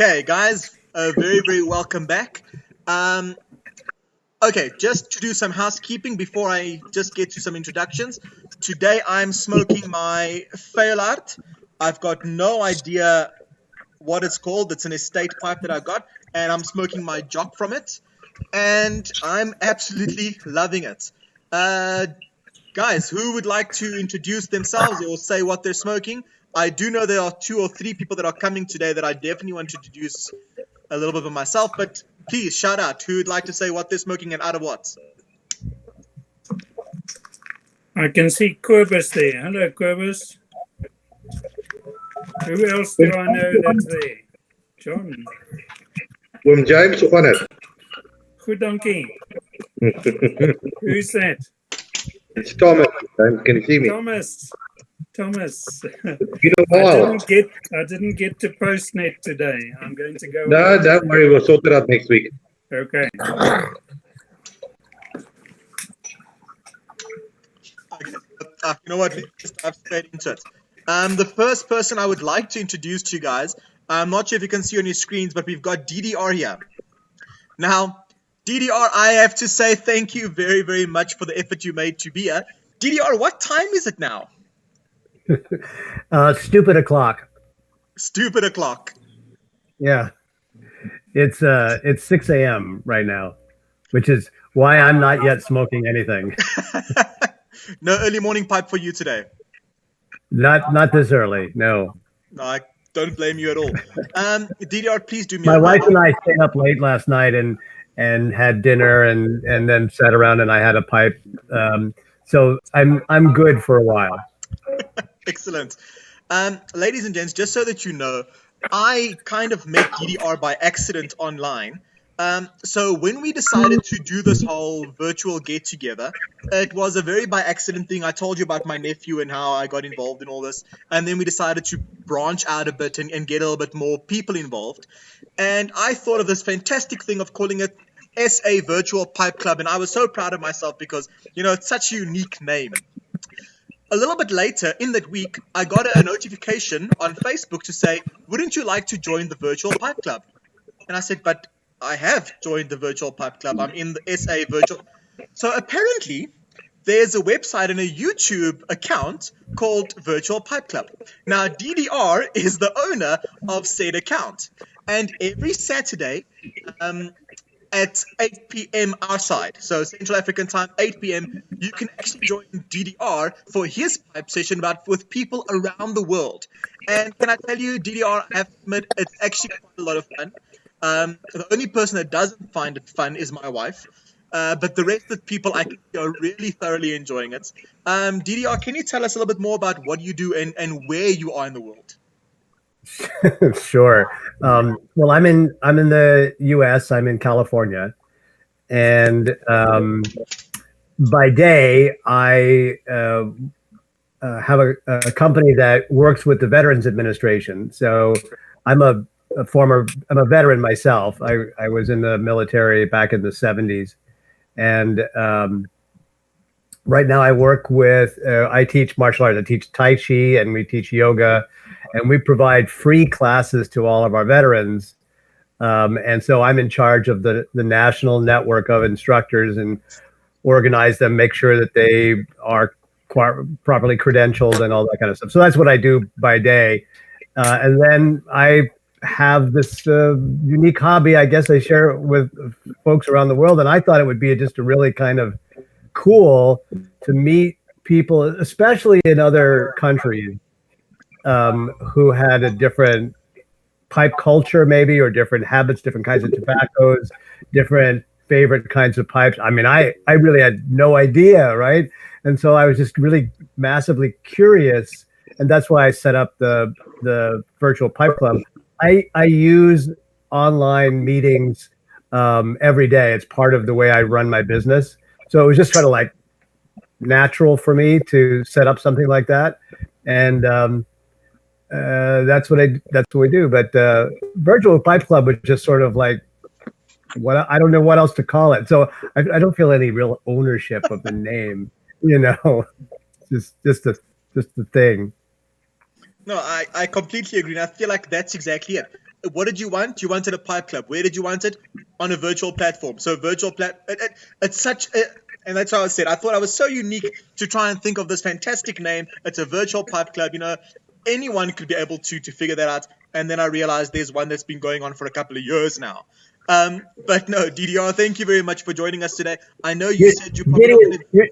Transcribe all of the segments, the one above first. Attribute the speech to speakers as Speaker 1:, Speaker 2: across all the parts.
Speaker 1: Okay, guys, very, very welcome back. Um, okay, just to do some housekeeping before I just get to some introductions. Today I'm smoking my Fail Art. I've got no idea what it's called. It's an estate pipe that I got, and I'm smoking my jock from it, and I'm absolutely loving it. Uh, Guys, who would like to introduce themselves or say what they're smoking? I do know there are 2 or 3 people that are coming today that I definitely want to introduce a little bit of myself, but please shout out who would like to say what they're smoking and out of what.
Speaker 2: I can see Quibus there. Hello, Quibus. Who else do I know that's there? John.
Speaker 3: William James of Juanet.
Speaker 2: Good donkey. Who's that?
Speaker 3: It's Thomas. Can you see me?
Speaker 2: Thomas.
Speaker 3: It's been a while.
Speaker 2: I didn't get to Postnet today. I'm going to go.
Speaker 3: No, don't worry. We'll sort it out next week.
Speaker 2: Okay.
Speaker 1: You know what? Let's just dive straight into it. The first person I would like to introduce to you guys, I'm not sure if you can see on your screens, but we've got DDR here. Now, DDR, I have to say thank you very, very much for the effort you made to be here. DDR, what time is it now?
Speaker 4: Stupid o'clock.
Speaker 1: Stupid o'clock.
Speaker 4: Yeah. It's 6 a.m. right now, which is why I'm not yet smoking anything.
Speaker 1: No early morning pipe for you today.
Speaker 4: Not this early, no.
Speaker 1: No, I don't blame you at all. DDR, please do me
Speaker 4: My
Speaker 1: a
Speaker 4: wife
Speaker 1: favor.
Speaker 4: and I stayed up late last night and had dinner and then sat around and I had a pipe. So I'm good for a while.
Speaker 1: Excellent. Ladies and gents, just so that you know, I kind of met DDR by accident online. So when we decided to do this whole virtual get together, it was a very by accident thing. I told you about my nephew and how I got involved in all this. And then we decided to branch out a bit and get a little bit more people involved. And I thought of this fantastic thing of calling it SA Virtual Pipe Club. And I was so proud of myself because, you know, it's such a unique name. A little bit later in that week, I got a notification on Facebook to say, wouldn't you like to join the Virtual Pipe Club? And I said, but I have joined the Virtual Pipe Club. I'm in the SA Virtual. So apparently, there's a website and a YouTube account called Virtual Pipe Club. Now, DDR is the owner of said account. And every Saturday, at 8 p.m. our side, so Central African time, 8 p.m., you can actually join DDR for his pipe session with people around the world. And can I tell you, DDR, I have to admit, it's actually quite a lot of fun. The only person that doesn't find it fun is my wife. But the rest of the people I think are really thoroughly enjoying it. DDR, can you tell us a little bit more about what you do and where you are in the world?
Speaker 4: Sure. Well, I'm in the U.S. I'm in California, and by day I have a company that works with the Veterans Administration. So I'm a veteran myself. I was in the military back in the 70s, and right now I work with. I teach martial arts. I teach Tai Chi, and we teach yoga. And we provide free classes to all of our veterans. And so I'm in charge of the national network of instructors and organize them, make sure that they are properly credentialed and all that kind of stuff. So that's what I do by day. And then I have this unique hobby, I guess I share with folks around the world. And I thought it would be just a really kind of cool to meet people, especially in other countries, who had a different pipe culture maybe, or different habits, different kinds of tobaccos, different favorite kinds of pipes. I mean, I really had no idea, right? And so I was just really massively curious, and that's why I set up the Virtual Pipe Club. I use online meetings every day. It's part of the way I run my business. So it was just kind of like natural for me to set up something like that. And that's what we do. But Virtual Pipe Club was just sort of like I don't know what else to call it. So I don't feel any real ownership of the name. You know, just the thing.
Speaker 1: No, I completely agree. And I feel like that's exactly it. what did you want? You wanted a pipe club. Where did you want it? On a virtual platform. So it's such a, and that's how I said, I thought I was so unique to try and think of this fantastic name. It's a virtual pipe club. Anyone could be able to figure that out. And then I realized there's one that's been going on for a couple of years now. But no, DDR, thank you very much for joining us today. I know you said you probably not gonna...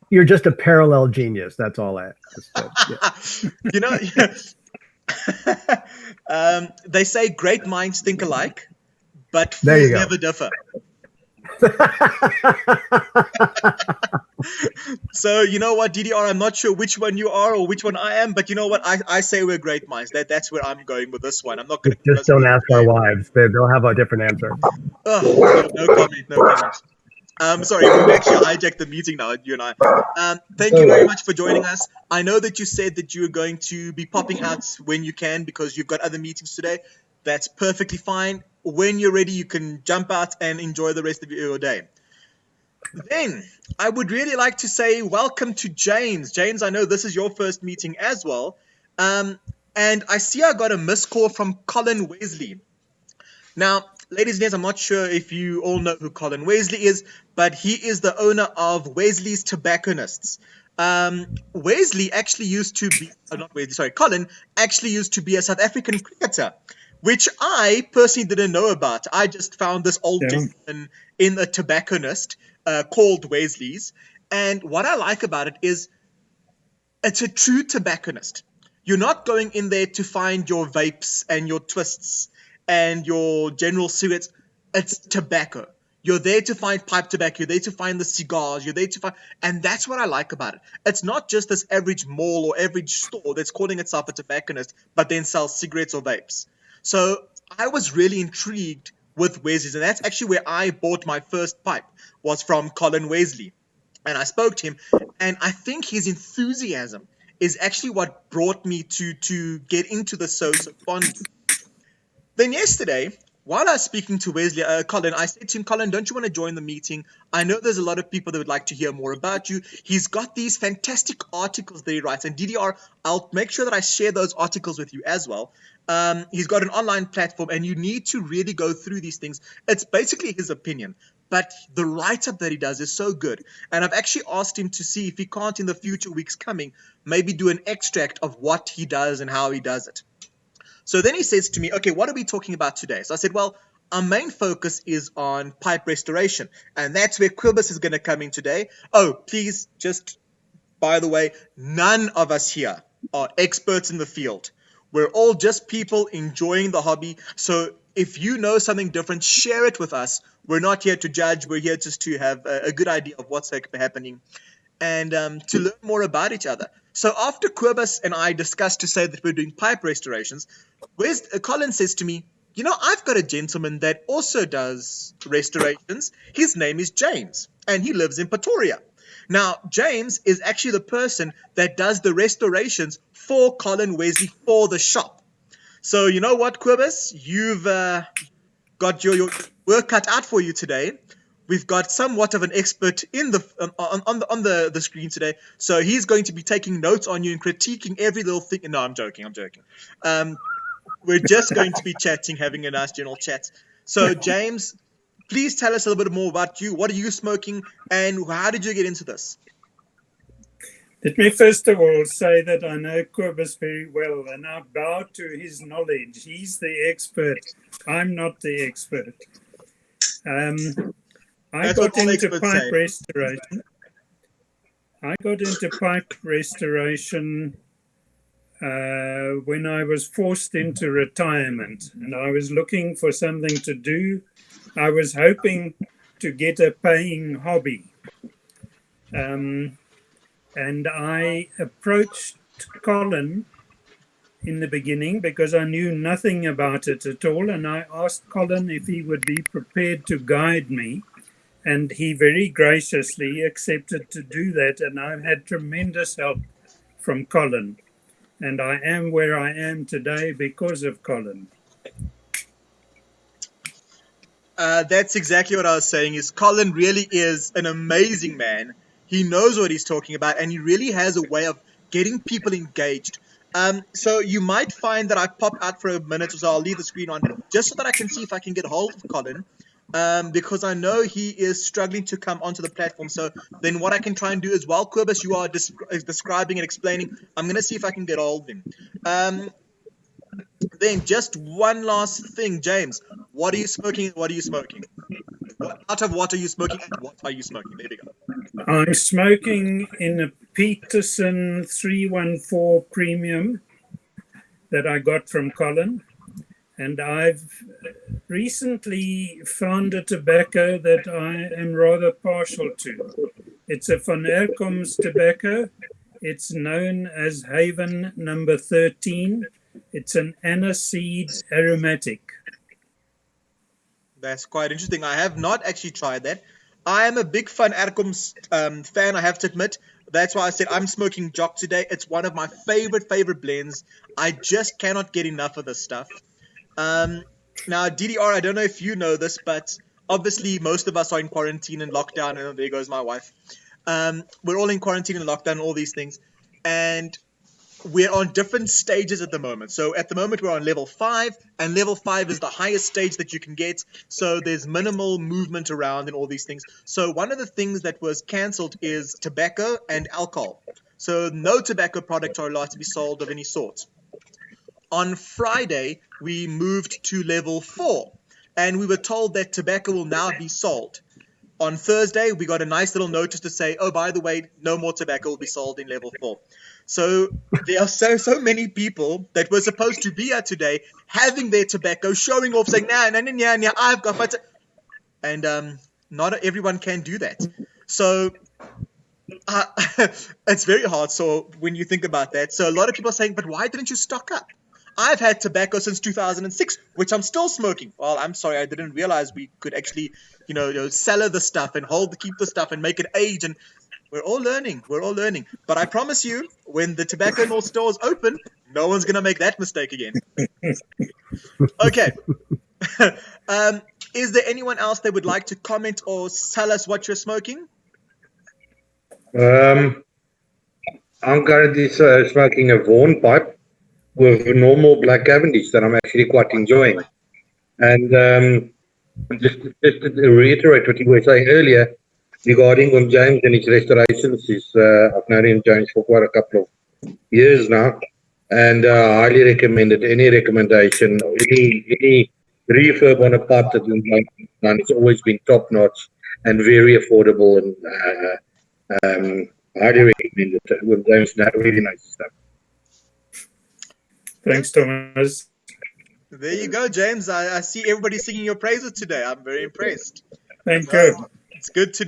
Speaker 4: You're just a parallel genius. That's all I
Speaker 1: they say great minds think alike, but
Speaker 4: there you
Speaker 1: fools
Speaker 4: go.
Speaker 1: never differ. So you know what, DDR, I'm not sure which one you are or which one I am, but you know what, I say we're great minds. That's where I'm going with this one. I'm not going to
Speaker 4: just don't ask our wives. They'll have a different answer.
Speaker 1: Oh, no comment. Sorry, we've actually hijacked the meeting now, you and I. Thank you very much for joining us. I know that you said that you're going to be popping out when you can because you've got other meetings today. That's perfectly fine. When you're ready, you can jump out and enjoy the rest of your day. Then, I would really like to say welcome to James. James, I know this is your first meeting as well. And I see I got a missed call from Colin Wesley. Now, ladies and gents, I'm not sure if you all know who Colin Wesley is, but he is the owner of Wesley's Tobacconists. Wesley actually used to be, Colin actually used to be a South African cricketer, which I personally didn't know about. I just found this old gentleman in a tobacconist called Wesley's. And what I like about it is it's a true tobacconist. You're not going in there to find your vapes and your twists and your general cigarettes. It's tobacco. You're there to find pipe tobacco. You're there to find the cigars. You're there to find, and that's what I like about it. It's not just this average mall or average store that's calling itself a tobacconist, but then sells cigarettes or vapes. So I was really intrigued with Wesley's, and that's actually where I bought my first pipe, was from Colin Wesley. And I spoke to him, and I think his enthusiasm is actually what brought me to get into the so fondly. Then yesterday, while I was speaking to Colin, I said to him, Colin, don't you want to join the meeting? I know there's a lot of people that would like to hear more about you. He's got these fantastic articles that he writes. And DDR, I'll make sure that I share those articles with you as well. He's got an online platform, and you need to really go through these things. It's basically his opinion, but the write-up that he does is so good. And I've actually asked him to see if he can't, in the future weeks coming, maybe do an extract of what he does and how he does it. So then he says to me, okay, what are we talking about today? So I said, well, our main focus is on pipe restoration, and that's where Quibus is going to come in today. Oh, please, just by the way, none of us here are experts in the field. We're all just people enjoying the hobby. So if you know something different, share it with us. We're not here to judge. We're here just to have a good idea of what's happening and to learn more about each other. So after Quibus and I discussed to say that we're doing pipe restorations, Colin says to me, you know, I've got a gentleman that also does restorations. His name is James, and he lives in Pretoria. Now, James is actually the person that does the restorations for Colin Wesley for the shop. So you know what, Quibus? You've got your work cut out for you today. We've got somewhat of an expert in on the screen today, so he's going to be taking notes on you and critiquing every little thing. No, I'm joking. We're just going to be chatting, having a nice general chat. So, James, please tell us a little bit more about you. What are you smoking, and how did you get into this?
Speaker 2: Let me first of all say that I know Quibus very well, and I bow to his knowledge. He's the expert. I'm not the expert. I got into pipe restoration when I was forced into retirement, and I was looking for something to do. I was hoping to get a paying hobby. And I approached Colin in the beginning because I knew nothing about it at all, and I asked Colin if he would be prepared to guide me. And he very graciously accepted to do that. And I've had tremendous help from Colin. And I am where I am today because of Colin.
Speaker 1: That's exactly what I was saying, is Colin really is an amazing man. He knows what he's talking about, and he really has a way of getting people engaged. So you might find that I pop out for a minute or so. I'll leave the screen on just so that I can see if I can get hold of Colin, because I know he is struggling to come onto the platform. So then what I can try and do is, while Quibus, you are describing and explaining, I'm going to see if I can get hold of him. Then just one last thing, James. What are you smoking? What are you smoking? Out of what are you smoking? And what are you smoking? There we go.
Speaker 2: I'm smoking in a Peterson 314 Premium that I got from Colin. And I've recently found a tobacco that I am rather partial to. It's a Van Erkom's tobacco. It's known as Haven number 13. It's an aniseed aromatic.
Speaker 1: That's quite interesting. I have not actually tried that. I am a big Van Erkom's fan, I have to admit. That's why I said I'm smoking Jock today. It's one of my favorite blends. I just cannot get enough of this stuff. Now, DDR, I don't know if you know this, but obviously most of us are in quarantine and lockdown. And there goes my wife. We're all in quarantine and lockdown and all these things. And we're on different stages at the moment. So at the moment, we're on level 5, and level 5 is the highest stage that you can get. So there's minimal movement around and all these things. So one of the things that was cancelled is tobacco and alcohol. So no tobacco products are allowed to be sold of any sort. On Friday, we moved to level 4, and we were told that tobacco will now be sold. On Thursday, we got a nice little notice to say, oh, by the way, no more tobacco will be sold in level 4. So there are so many people that were supposed to be here today having their tobacco, showing off, saying, nah, I've got... And not everyone can do that. So it's very hard. So when you think about that, so a lot of people are saying, but why didn't you stock up? I've had tobacco since 2006, which I'm still smoking. Well, I'm sorry, I didn't realize we could actually, cellar the stuff and keep the stuff and make it age. And we're all learning. But I promise you, when the tobacco mill stores open, no one's going to make that mistake again. Okay. Is there anyone else that would like to comment or tell us what you're smoking?
Speaker 3: I'm currently smoking a Vaughan pipe with normal black Cavendish that I'm actually quite enjoying. And just to reiterate what you were saying earlier regarding James and his restorations, I've known him, James, for quite a couple of years now, and highly recommended. Any recommendation, any refurb on a pipe that we've done, it's always been top notch and very affordable, and highly recommended. James really nice stuff.
Speaker 2: Thanks, Thomas.
Speaker 1: There you go, James. I see everybody singing your praises today. I'm very impressed.
Speaker 2: Thank you.
Speaker 1: It's good to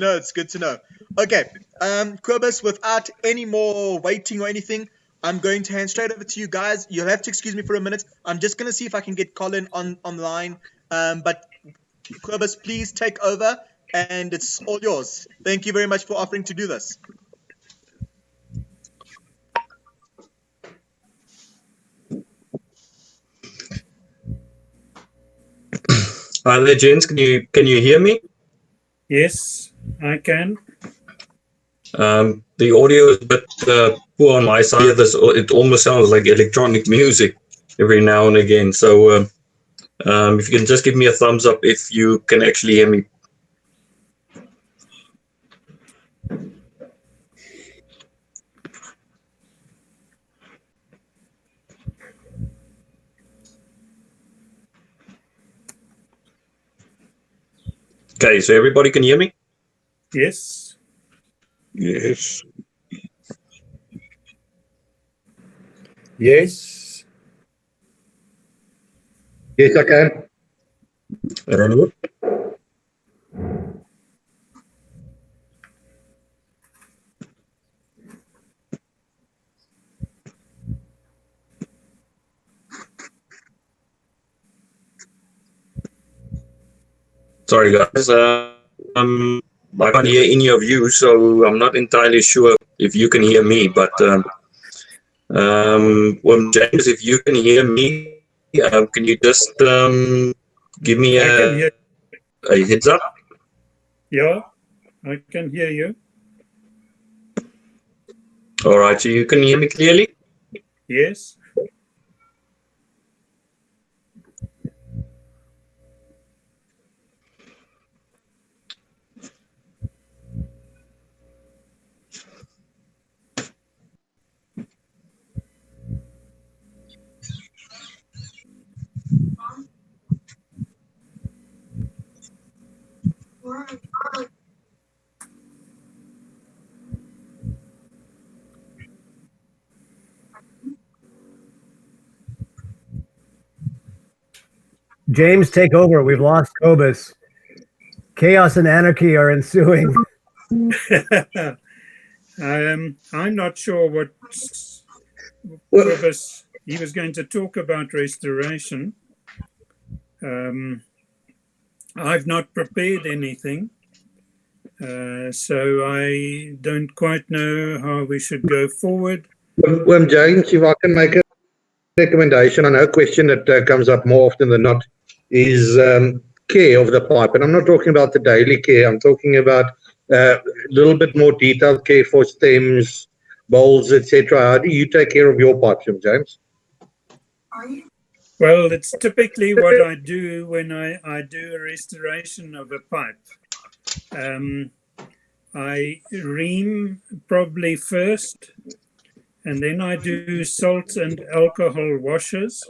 Speaker 1: know. Okay, Quibus, without any more waiting or anything, I'm going to hand straight over to you guys. You'll have to excuse me for a minute. I'm just going to see if I can get Colin online. But Quibus, please take over, and it's all yours. Thank you very much for offering to do this.
Speaker 5: Hi there, gents. Can you hear me?
Speaker 2: Yes, I can.
Speaker 5: The audio is a bit poor on my side. It almost sounds like electronic music every now and again. So if you can just give me a thumbs up if you can actually hear me. Okay, so everybody can hear me?
Speaker 2: Yes.
Speaker 5: Yes.
Speaker 3: Yes. Yes, I can.
Speaker 5: I don't know. Sorry, guys. I can't hear any of you, so I'm not entirely sure if you can hear me. But well, James, if you can hear me, can you just give me a heads up?
Speaker 2: Yeah, I can hear you.
Speaker 5: All right, so you can hear me clearly?
Speaker 2: Yes.
Speaker 4: James, take over. We've lost Cobus. Chaos and anarchy are ensuing.
Speaker 2: I'm not sure what
Speaker 3: Well,
Speaker 2: Cobus, he was going to talk about restoration. I've not prepared anything, so I don't quite know how we should go forward.
Speaker 3: James, if I can make a recommendation, I know a question that comes up more often than not is care of the pipe. And I'm not talking about the daily care. I'm talking about a little bit more detailed care for stems, bowls, etc. How do you take care of your pipes, James?
Speaker 2: Well, it's typically what I do when I do a restoration of a pipe. I ream probably first, and then I do salt and alcohol washes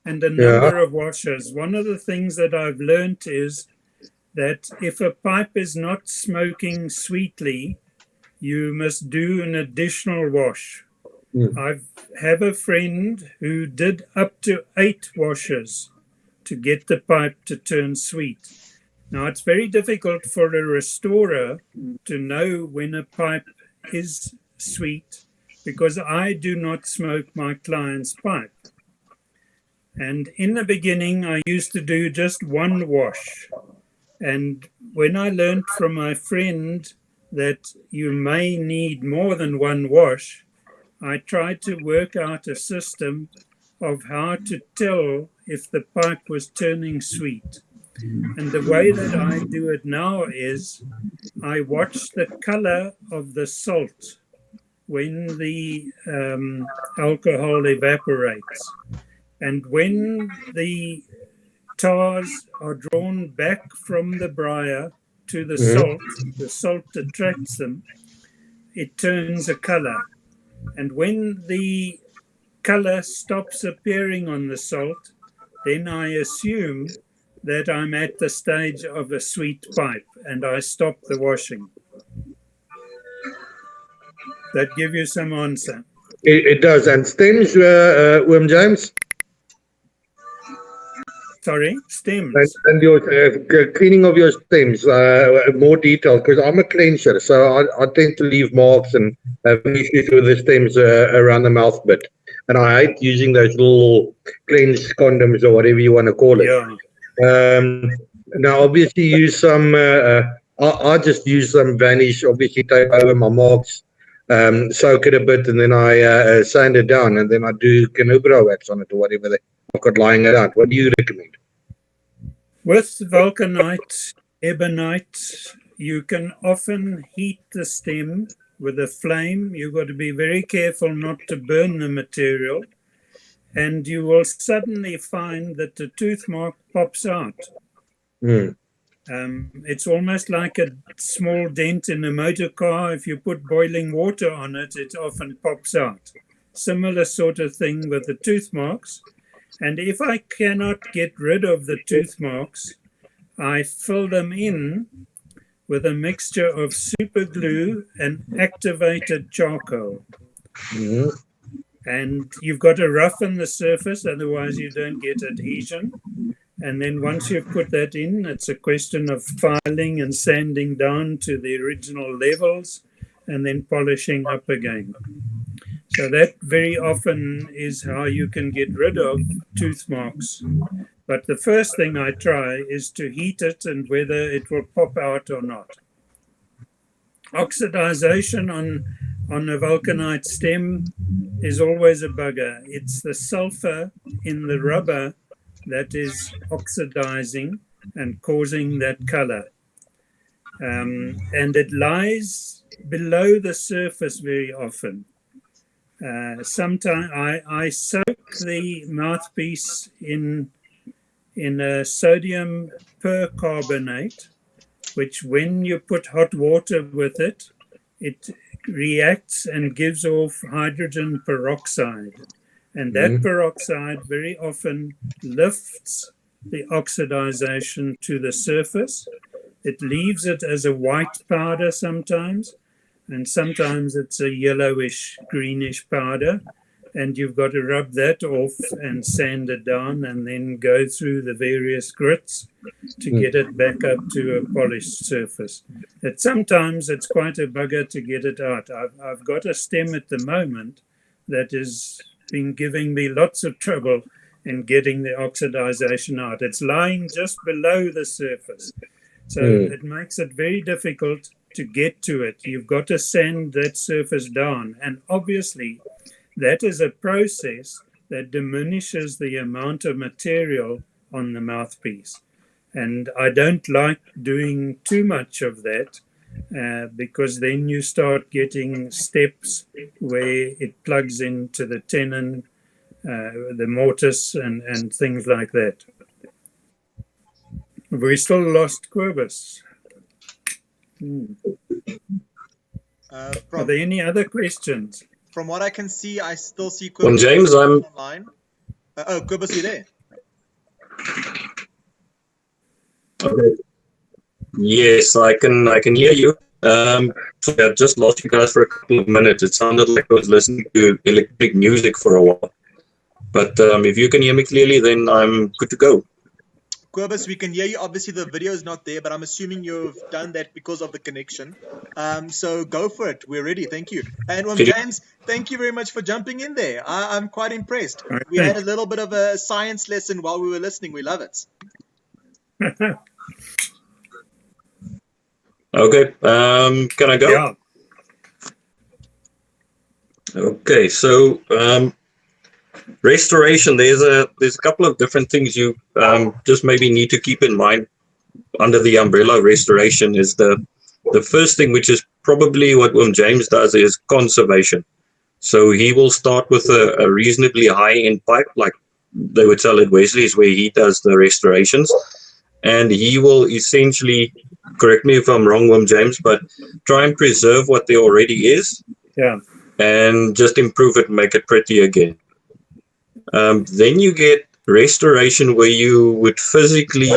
Speaker 2: and a number of washes. One of the things that I've learned is that if a pipe is not smoking sweetly, you must do an additional wash. I have a friend who did up to 8 washes to get the pipe to turn sweet. Now, it's very difficult for a restorer to know when a pipe is sweet because I do not smoke my client's pipe. And in the beginning, I used to do just 1 wash. And when I learned from my friend that you may need more than 1 wash, I tried to work out a system of how to tell if the pipe was turning sweet. And the way that I do it now is I watch the color of the salt when the alcohol evaporates. And when the tars are drawn back from the briar to the salt attracts them, it turns a color. And when the color stops appearing on the salt, then I assume that I'm at the stage of a sweet pipe and I stop the washing. That give you some answer?
Speaker 3: It does. And stems, William James?
Speaker 2: Sorry, stems.
Speaker 3: And your cleaning of your stems, more detailed, because I'm a cleanser, so I tend to leave marks and have issues with the stems around the mouth bit. And I hate using those little cleanse condoms or whatever you want to call it.
Speaker 2: Yeah.
Speaker 3: Now, obviously, use some, I just use some Vanish, obviously, take over my marks, soak it a bit, and then I sand it down, and then I do Canubro wax on it or whatever I've got lying around. What do you recommend?
Speaker 2: With vulcanite, ebonite, you can often heat the stem with a flame. You've got to be very careful not to burn the material. And you will suddenly find that the tooth mark pops out. It's almost like a small dent in a motor car. If you put boiling water on it, it often pops out. Similar sort of thing with the tooth marks. And if I cannot get rid of the tooth marks, I fill them in with a mixture of super glue and activated charcoal. And you've got to roughen the surface, otherwise you don't get adhesion. And then once you've put that in, it's a question of filing and sanding down to the original levels and then polishing up again. So that very often is how you can get rid of tooth marks. But the first thing I try is to heat it and whether it will pop out or not. Oxidization on a vulcanite stem is always a bugger. It's the sulfur in the rubber that is oxidizing and causing that color. And it lies below the surface very often. Sometimes I soak the mouthpiece in a sodium percarbonate, which when you put hot water with it, it reacts and gives off hydrogen peroxide. And that peroxide very often lifts the oxidization to the surface. It leaves it as a white powder sometimes, and sometimes it's a yellowish, greenish powder. And you've got to rub that off and sand it down and then go through the various grits to get it back up to a polished surface. Sometimes it's quite a bugger to get it out. I've got a stem at the moment that has been giving me lots of trouble in getting the oxidization out. It's lying just below the surface. So it makes it very difficult to get to it. You've got to sand that surface down. And obviously, that is a process that diminishes the amount of material on the mouthpiece. And I don't like doing too much of that because then you start getting steps where it plugs into the tenon, the mortise, and things like that. We still lost Quibus. Are there any other questions?
Speaker 1: From what I can see, I still see Quibus
Speaker 5: Well, James, I'm
Speaker 1: online. Quibus, you there?
Speaker 5: okay. Yes, I can hear you. So I just lost you guys for a couple of minutes. It sounded like I was listening to electric music for a while. But if you can hear me clearly, then I'm good to go.
Speaker 1: Quibus, we can hear you. Obviously, the video is not there, but I'm assuming you've done that because of the connection. So go for it. We're ready. Thank you. And James, thank you very much for jumping in there. I'm quite impressed.
Speaker 2: Okay.
Speaker 1: We had a little bit of a science lesson while we were listening. We love it.
Speaker 5: Okay. Can I go?
Speaker 2: Yeah.
Speaker 5: Okay. So restoration. There's a couple of different things you just maybe need to keep in mind under the umbrella of restoration. Is the first thing, which is probably what James does, is conservation. So he will start with a reasonably high end pipe, like they would sell at Wesley's, where he does the restorations. And he will essentially, correct me if I'm wrong, James, but try and preserve what there already is.
Speaker 2: Yeah.
Speaker 5: And just improve it and make it pretty again. Then you get restoration, where you would physically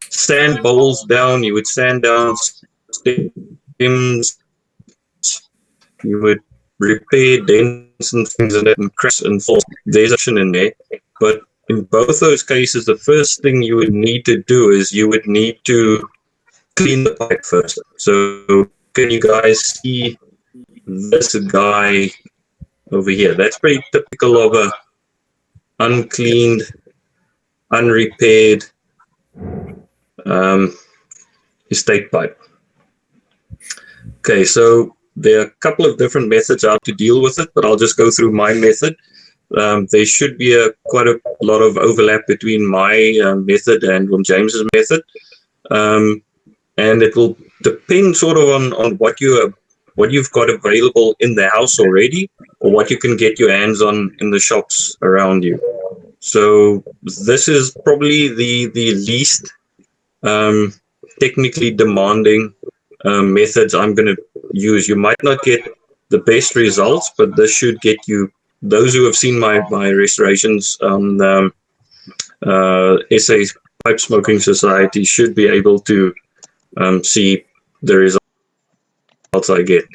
Speaker 5: sand bowls down, you would sand down stems, you would repair dents and things in it and cracks and faults. There's action in there. But in both those cases, the first thing you would need to do is you would need to clean the pipe first. So can you guys see this guy over here? That's pretty typical of a uncleaned, unrepaired estate pipe. Okay, so there are a couple of different methods how to deal with it, but I'll just go through my method. There should be quite a lot of overlap between my method and James's method, and it will depend sort of on what you've got available in the house already, or what you can get your hands on in the shops around you. So this is probably the least technically demanding methods I'm going to use. You might not get the best results, but this should get you. Those who have seen my restorations on SA Pipe Smoking Society should be able to see the results I get.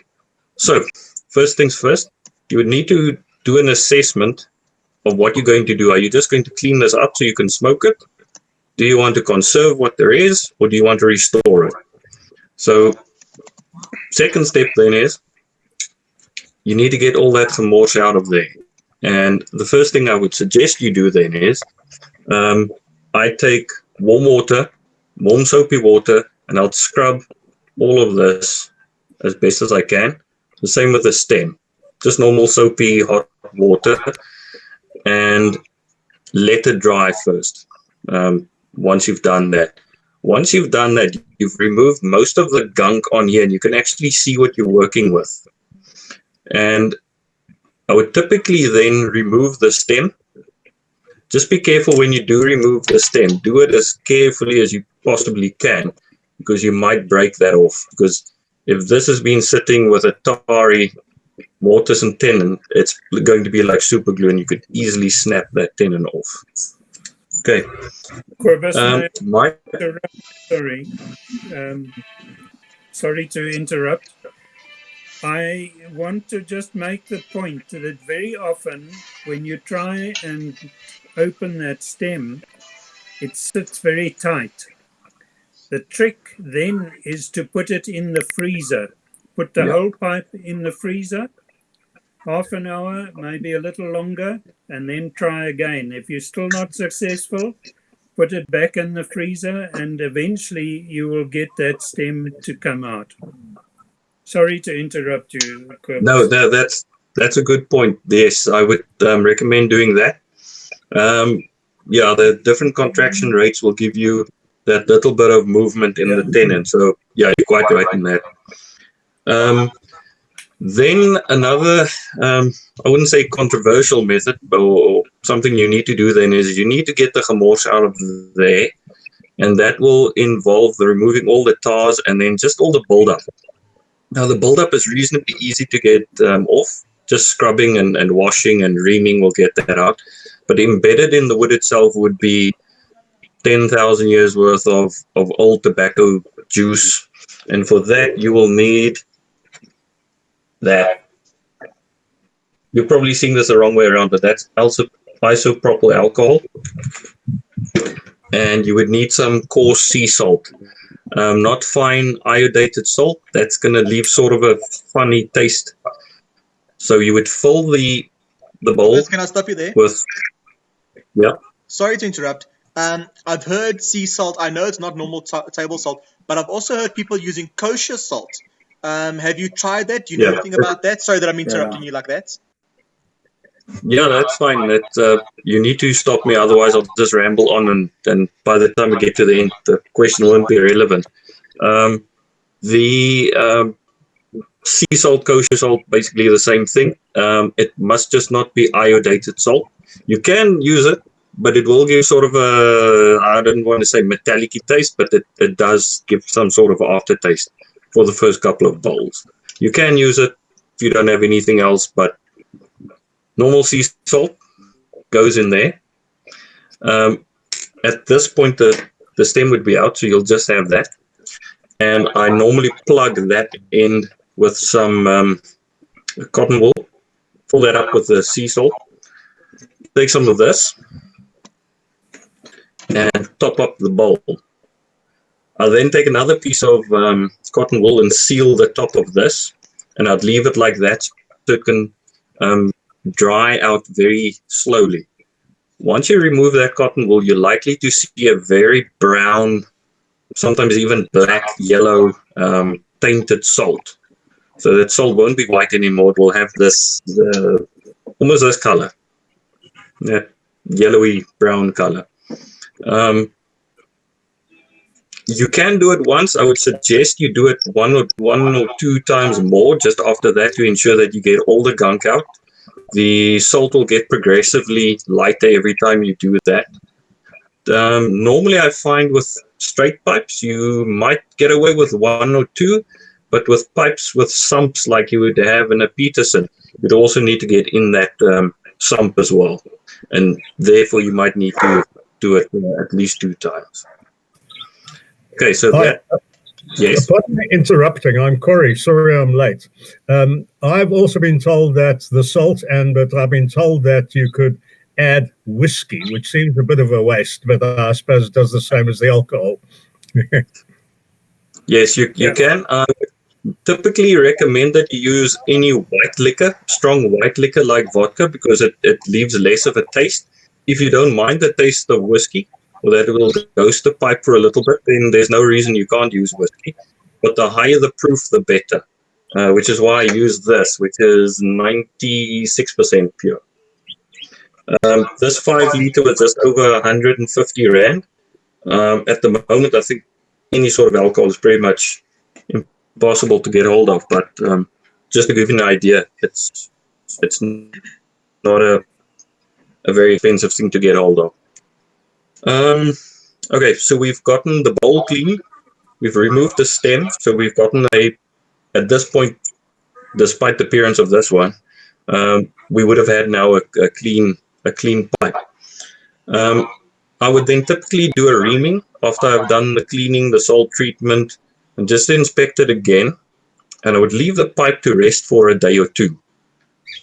Speaker 5: So first things first, you would need to do an assessment of what you're going to do. Are you just going to clean this up so you can smoke it? Do you want to conserve what there is, or do you want to restore it? So second step then is you need to get all that chamois out of there. And the first thing I would suggest you do then is I take warm soapy water, and I'll scrub all of this as best as I can. The same with the stem, just normal soapy hot water, and let it dry first. Once you've done that, you've removed most of the gunk on here, and you can actually see what you're working with. And I would typically then remove the stem. Just be careful when you do remove the stem. Do it as carefully as you possibly can, because you might break that off. Because if this has been sitting with a tarry mortise and tenon, it's going to be like super glue, and you could easily snap that tenon off. Okay.
Speaker 2: Corbus,
Speaker 5: My
Speaker 2: sorry. Sorry to interrupt. I want to just make the point that very often when you try and open that stem, it sits very tight. The trick then is to put it in the freezer. Put the whole pipe in the freezer, half an hour, maybe a little longer, and then try again. If you're still not successful, put it back in the freezer, and eventually you will get that stem to come out. Sorry to interrupt you, Corbus.
Speaker 5: No, that's a good point. Yes, I would recommend doing that. Yeah, the different contraction rates will give you that little bit of movement in the tenon. So yeah, you're quite right in that. Then another, I wouldn't say controversial method, or something you need to do then is you need to get the gemors out of there, and that will involve removing all the tars and then just all the buildup. Now the buildup is reasonably easy to get off. Just scrubbing and washing and reaming will get that out. But embedded in the wood itself would be 10,000 years worth of old tobacco juice. And for that, you will need that. You're probably seeing this the wrong way around, but that's also isopropyl alcohol. And you would need some coarse sea salt. Not fine iodinated salt. That's going to leave sort of a funny taste. So you would fill the bowl.
Speaker 1: Can I stop you there?
Speaker 5: With, yeah.
Speaker 1: Sorry to interrupt. I've heard sea salt. I know it's not normal table salt, but I've also heard people using kosher salt. Have you tried that? Do you know anything about that? Sorry that I'm interrupting you like that.
Speaker 5: Yeah, that's fine. You need to stop me, otherwise I'll just ramble on, and by the time we get to the end, the question won't be relevant. The sea salt, kosher salt, basically the same thing. It must just not be iodinated salt. You can use it, but it will give sort of a, I don't want to say metallic-y taste, but it does give some sort of aftertaste for the first couple of bowls. You can use it if you don't have anything else, but normal sea salt goes in there. At this point, the stem would be out, so you'll just have that. And I normally plug that in with some cotton wool, fill that up with the sea salt, take some of this, and top up the bowl. I'll then take another piece of cotton wool and seal the top of this, and I'd leave it like that so it can dry out very slowly. Once you remove that cotton wool, you're likely to see a very brown, sometimes even black, yellow, tainted salt. So that salt won't be white anymore. It will have this, almost this color, yellowy brown color. You can do it once. I would suggest you do it one or two times more just after that to ensure that you get all the gunk out. The salt will get progressively lighter every time you do that. Normally I find with straight pipes you might get away with one or two, but with pipes with sumps like you would have in a Peterson, you'd also need to get in that sump as well, and therefore you might need to do it at least 2 times. Okay, so that, yes.
Speaker 6: Pardon me interrupting. I'm Corey. Sorry I'm late. I've also been told that the salt, but I've been told that you could add whiskey, which seems a bit of a waste, but I suppose it does the same as the alcohol.
Speaker 5: Yes, you can. Typically recommend that you use any white liquor, strong white liquor like vodka, because it leaves less of a taste. If you don't mind the taste of whiskey, or that will ghost the pipe for a little bit, then there's no reason you can't use whiskey. But the higher the proof, the better, which is why I use this, which is 96% pure. This 5 liter was just over 150 Rand. At the moment, I think any sort of alcohol is pretty much impossible to get hold of, but just to give you an idea, it's It's not a very expensive thing to get hold of. Okay, so we've gotten the bowl clean. We've removed the stem, so we've gotten at this point, despite the appearance of this one, we would have had now a clean pipe. I would then typically do a reaming after I've done the cleaning, the salt treatment, and just inspect it again. And I would leave the pipe to rest for a day or two.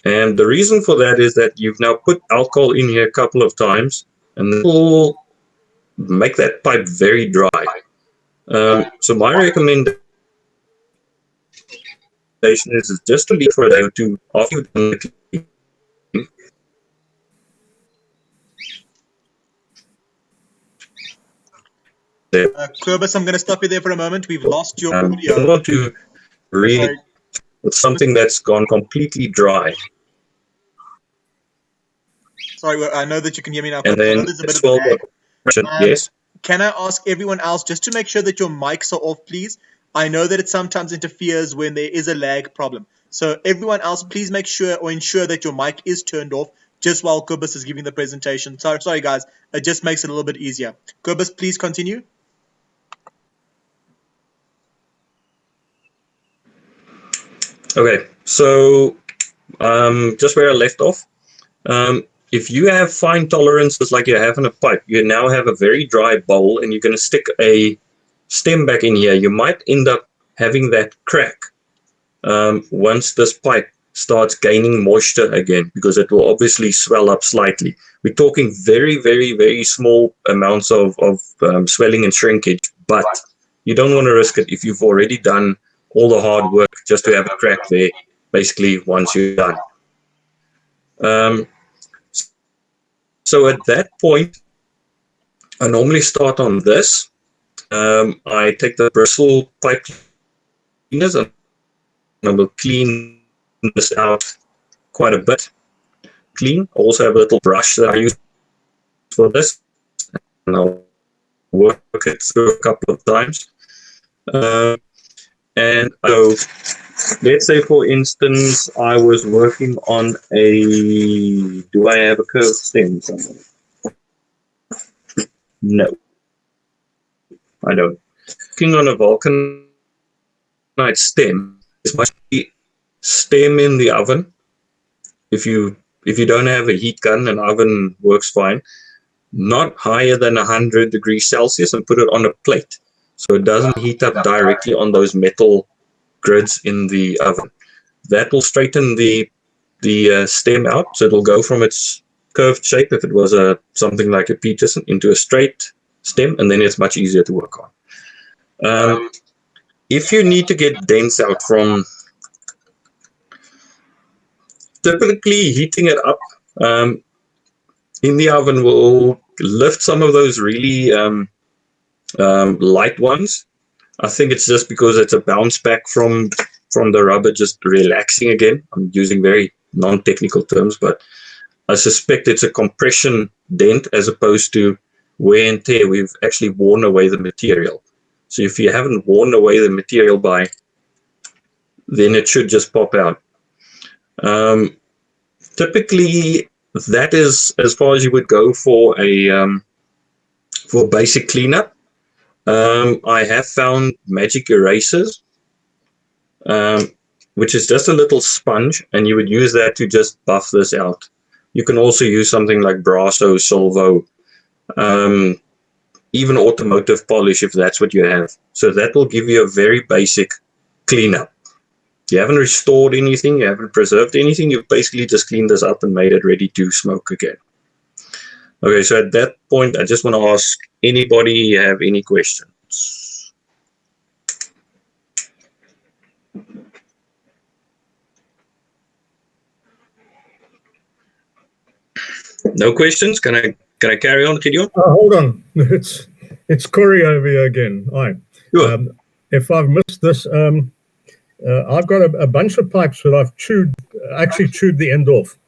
Speaker 5: And the reason for that is that you've now put alcohol in here a couple of times, and it will make that pipe very dry. So my recommendation is just to leave for a day or two after you've done the cleaning.
Speaker 1: Cobus, I'm going to stop you there for a moment. We've lost your
Speaker 5: You
Speaker 1: audio.
Speaker 5: want to read
Speaker 1: Sorry.
Speaker 5: with something that's gone completely dry.
Speaker 1: Sorry, I know that you can hear me now.
Speaker 5: And
Speaker 1: I know
Speaker 5: then
Speaker 1: there's a bit
Speaker 5: as
Speaker 1: of a
Speaker 5: well,
Speaker 1: lag.
Speaker 5: yes.
Speaker 1: Can I ask everyone else just to make sure that your mics are off, please? I know that it sometimes interferes when there is a lag problem. So everyone else, please make sure or ensure that your mic is turned off just while Cobus is giving the presentation. Sorry guys, it just makes it a little bit easier. Cobus, please continue.
Speaker 5: Okay, so just where I left off, if you have fine tolerances like you have in a pipe, you now have a very dry bowl and you're going to stick a stem back in here. You might end up having that crack once this pipe starts gaining moisture again, because it will obviously swell up slightly. We're talking very, very, very small amounts of swelling and shrinkage, but you don't want to risk it if you've already done all the hard work just to have a crack there, basically, once you're done. So at that point, I normally start on this. I take the bristle pipe cleaners and I will clean this out quite a bit. Clean. I also have a little brush that I use for this, and I'll work it through a couple of times. And so, let's say, for instance, I was working on do I have a curved stem somewhere? No, I don't. Working on a vulcanite stem is much stem in the oven. If you don't have a heat gun, an oven works fine. Not higher than 100 degrees Celsius, and put it on a plate so it doesn't heat up directly on those metal grids in the oven. That will straighten the stem out, so it'll go from its curved shape, if it was something like a Peterson, into a straight stem, and then it's much easier to work on. If you need to get dents out from, typically heating it up in the oven will lift some of those really light ones. I think it's just because it's a bounce back from the rubber just relaxing again. I'm using very non-technical terms, but I suspect it's a compression dent as opposed to wear and tear. We've actually worn away the material. So if you haven't worn away the material then it should just pop out. Typically, that is as far as you would go for for basic cleanup. I have found magic erasers, which is just a little sponge, and you would use that to just buff this out. You can also use something like Brasso, Solvo, even automotive polish if that's what you have. So that will give you a very basic cleanup. You haven't restored anything, you haven't preserved anything, you've basically just cleaned this up and made it ready to smoke again. Okay, so at that point, I just want to ask anybody have any questions? No questions? Can I carry on, Gideon?
Speaker 6: Hold on, it's Corey over here again. Hi.
Speaker 5: Sure.
Speaker 6: If I've missed this, I've got a bunch of pipes that I've actually chewed the end off,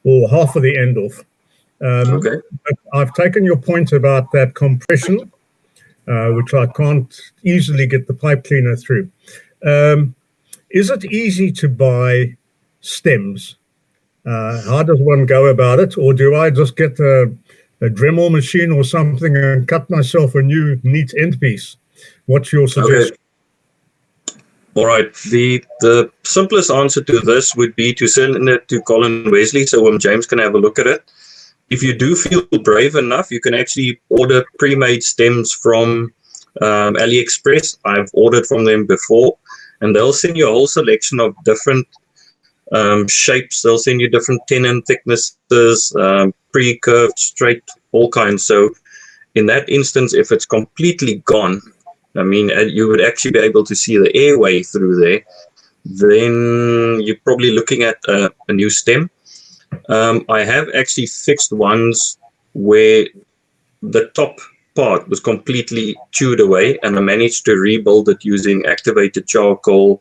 Speaker 6: or half of the end off.
Speaker 5: Okay.
Speaker 6: But I've taken your point about that compression, which I can't easily get the pipe cleaner through. Is it easy to buy stems How does one go about it? Or do I just get a Dremel machine or something and cut myself a new neat end piece? What's your suggestion?
Speaker 5: All right. The simplest answer to this would be to send it to Colin Wesley so James can have a look at it. If you do feel brave enough, you can actually order pre-made stems from AliExpress. I've ordered from them before, and they'll send you a whole selection of different shapes. They'll send you different tenon thicknesses, pre-curved, straight, all kinds. So in that instance, if it's completely gone, I mean, you would actually be able to see the airway through there, then you're probably looking at a new stem. I have actually fixed ones where the top part was completely chewed away, and I managed to rebuild it using activated charcoal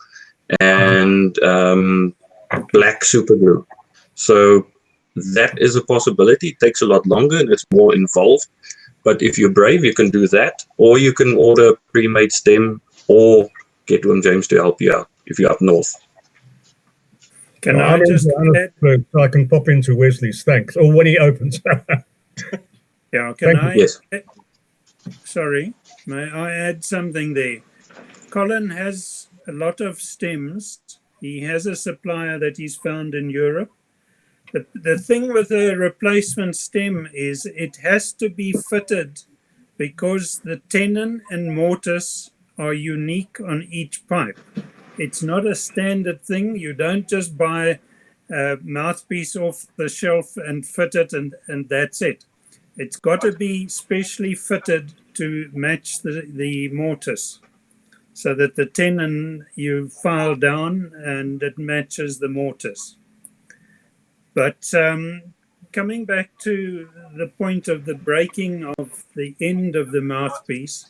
Speaker 5: and black super glue. So that is a possibility. It takes a lot longer and it's more involved. But if you're brave, you can do that, or you can order a pre-made stem, or get William James to help you out if you're up north.
Speaker 2: Can
Speaker 6: I'm
Speaker 2: I
Speaker 6: in
Speaker 2: just add?
Speaker 6: Johannesburg, so I can pop into Wesley's, thanks. Or when he opens.
Speaker 2: Yeah, can I?
Speaker 5: Yes.
Speaker 2: Sorry, may I add something there? Colin has a lot of stems. He has a supplier that he's found in Europe. The thing with a replacement stem is it has to be fitted because the tenon and mortise are unique on each pipe. It's not a standard thing. You don't just buy a mouthpiece off the shelf and fit it and that's it. It's got to be specially fitted to match the mortise so that the tenon you file down and it matches the mortise. But coming back to the point of the breaking of the end of the mouthpiece,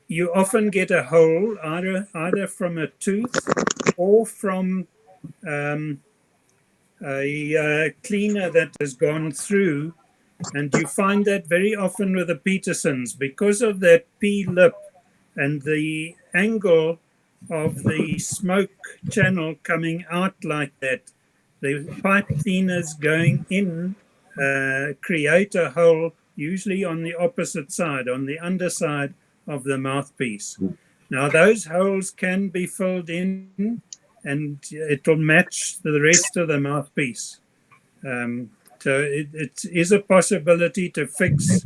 Speaker 2: you often get a hole either from a tooth or from a cleaner that has gone through, and you find that very often with the Petersons because of that P-lip and the angle of the smoke channel coming out like that. The pipe cleaners going in create a hole, usually on the opposite side, on the underside of the mouthpiece. Now, those holes can be filled in and it will match the rest of the mouthpiece. So it is a possibility to fix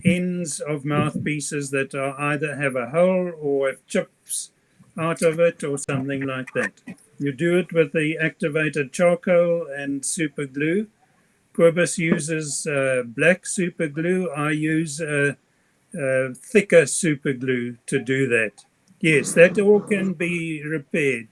Speaker 2: ends of mouthpieces that are either have a hole or have chips out of it or something like that. You do it with the activated charcoal and super glue. Cobus uses black super glue. I use thicker super glue to do that. Yes, that all can be repaired.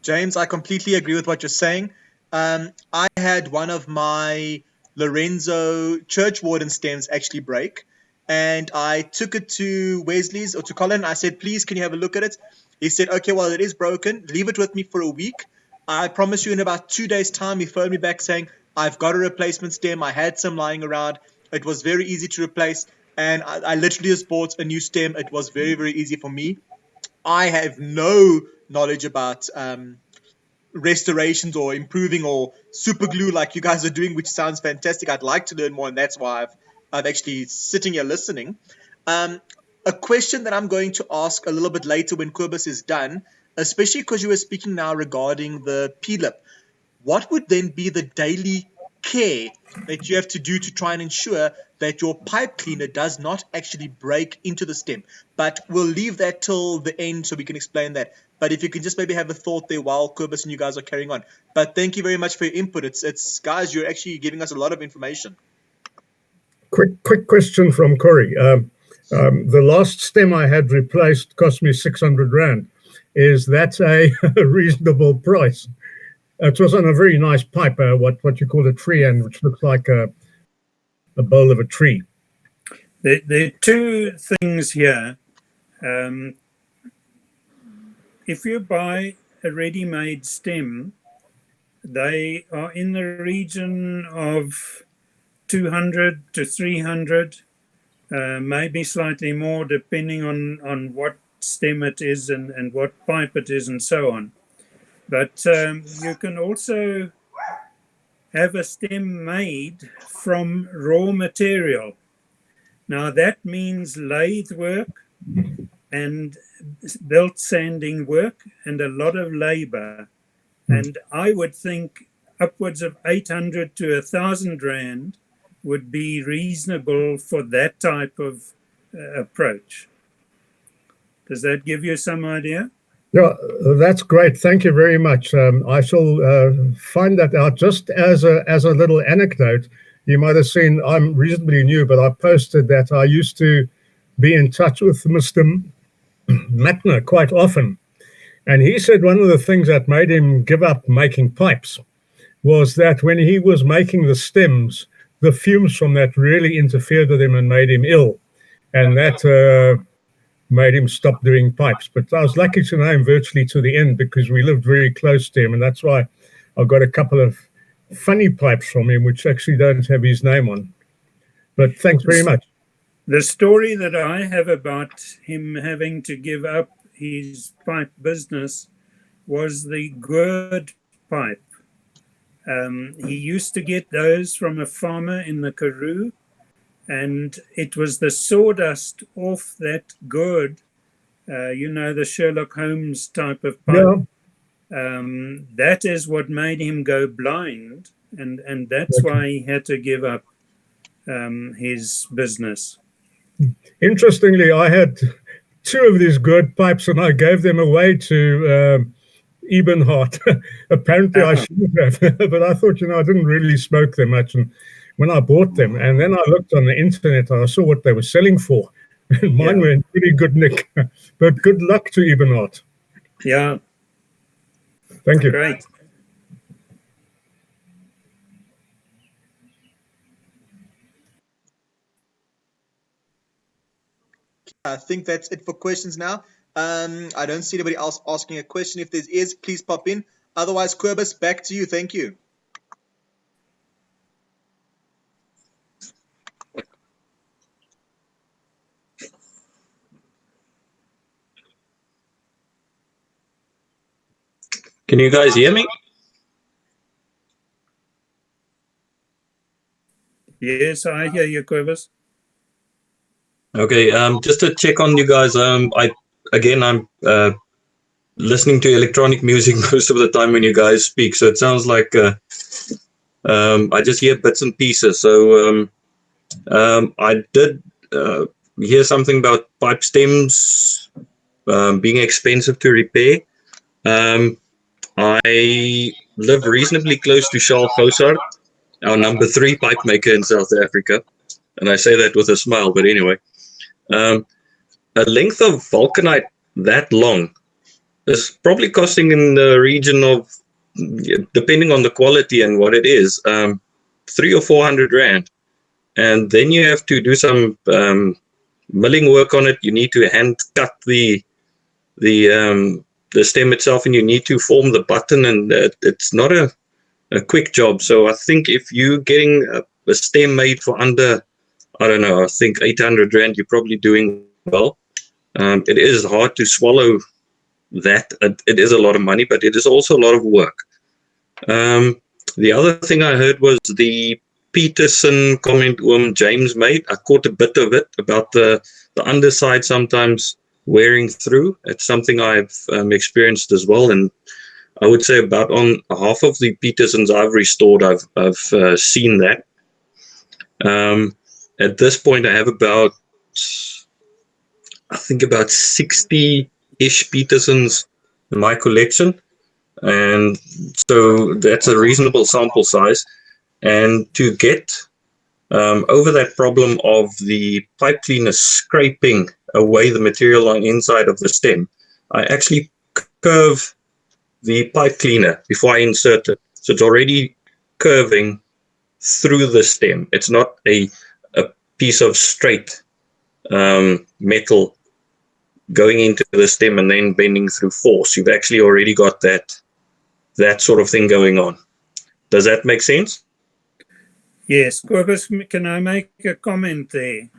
Speaker 1: James, I completely agree with what you're saying. I had one of my Lorenzo church warden stems actually break, and I took it to Wesley's or to Colin. I said, please, can you have a look at it? He said, okay, well, it is broken. Leave it with me for a week. I promise you in about 2 days' time, he phoned me back saying, I've got a replacement stem. I had some lying around. It was very easy to replace. And I literally just bought a new stem. It was very, very easy for me. I have no knowledge about restorations or improving or super glue like you guys are doing, which sounds fantastic. I'd like to learn more, and that's why I've actually sitting here listening. A question that I'm going to ask a little bit later when Cobus is done, especially because you were speaking now regarding the P-lip. What would then be the daily care that you have to do to try and ensure that your pipe cleaner does not actually break into the stem? But we'll leave that till the end so we can explain that. But if you can just maybe have a thought there while Cobus and you guys are carrying on. But thank you very much for your input. It's guys, you're actually giving us a lot of information.
Speaker 6: Quick question from Corey. The last stem I had replaced cost me 600 Rand. Is that a reasonable price? It was on a very nice pipe, what you call a tree end, which looks like a bowl of a tree.
Speaker 2: There are two things here. If you buy a ready-made stem, they are in the region of 200 to 300, maybe slightly more, depending on what stem it is and what pipe it is and so on. But you can also have a stem made from raw material. Now that means lathe work and belt sanding work and a lot of labor. And I would think upwards of 800 to 1,000 Rand would be reasonable for that type of approach. Does that give you some idea?
Speaker 6: Yeah, that's great. Thank you very much. I shall find that out. Just as a little anecdote, you might have seen, I'm reasonably new, but I posted that I used to be in touch with Mr. Mattner quite often. And he said one of the things that made him give up making pipes was that when he was making the stems, the fumes from that really interfered with him and made him ill. And that made him stop doing pipes. But I was lucky to know him virtually to the end because we lived very close to him. And that's why I've got a couple of funny pipes from him, which actually don't have his name on. But thanks very much.
Speaker 2: The story that I have about him having to give up his pipe business was the gourd pipe. He used to get those from a farmer in the Karoo, and it was the sawdust off that gourd, the Sherlock Holmes type of pipe.
Speaker 6: Yeah.
Speaker 2: That is what made him go blind, and that's why he had to give up his business.
Speaker 6: Interestingly, I had two of these gourd pipes and I gave them away to Ebenhard. Apparently I shouldn't have, but I thought, I didn't really smoke them much. And when I bought them, and then I looked on the internet, I saw what they were selling for. And mine were in pretty good nick. But good luck to Ebenhard.
Speaker 2: Yeah.
Speaker 6: Thank you.
Speaker 2: Great.
Speaker 1: I think that's it for questions now. I don't see anybody else asking a question. If there is, please pop in. Otherwise, Cobus, back to you. Thank you.
Speaker 5: Can you guys hear me?
Speaker 2: Yes, I hear you, Cobus.
Speaker 5: Okay, just to check on you guys, I'm listening to electronic music most of the time when you guys speak, so it sounds like I just hear bits and pieces. So I did hear something about pipe stems being expensive to repair. I live reasonably close to Charles Goudswaard, our number 3 pipe maker in South Africa, and I say that with a smile, but anyway. A length of vulcanite that long is probably costing in the region of, depending on the quality and what it is, 300 or 400 Rand. And then you have to do some milling work on it. You need to hand cut the stem itself, and you need to form the button, and it's not a quick job. So I think if you're getting a stem made for under, I don't know, I think 800 Rand, you're probably doing well. It is hard to swallow that. It is a lot of money, but it is also a lot of work. The other thing I heard was the Peterson comment James made. I caught a bit of it about the underside sometimes wearing through. It's something I've experienced as well, and I would say about on half of the Petersons I've restored, I've seen that. At this point, I have about 60-ish Petersons in my collection, and so that's a reasonable sample size. And to get over that problem of the pipe cleaner scraping away the material on the inside of the stem, I actually curve the pipe cleaner before I insert it. So it's already curving through the stem. It's not a piece of straight metal going into the stem and then bending through force. You've actually already got that sort of thing going on. Does that make sense?
Speaker 2: Yes. Cobus, can I make a comment there?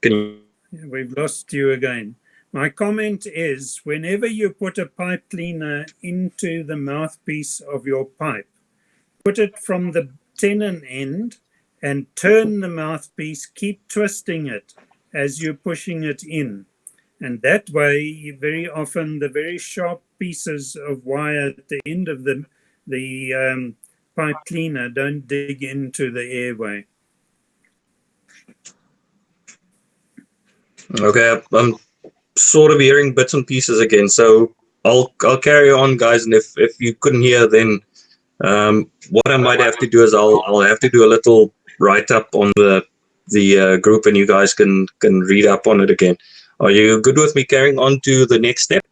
Speaker 5: Can you?
Speaker 2: We've lost you again. My comment is, whenever you put a pipe cleaner into the mouthpiece of your pipe, put it from the tenon end and turn the mouthpiece, keep twisting it as you're pushing it in. And that way, very often, the very sharp pieces of wire at the end of the pipe cleaner don't dig into the airway.
Speaker 5: Okay, I'm sort of hearing bits and pieces again, so I'll carry on, guys. And if you couldn't hear, then what I might have to do is I'll have to do a little write up on the group, and you guys can read up on it again. Are you good with me carrying on to the next step?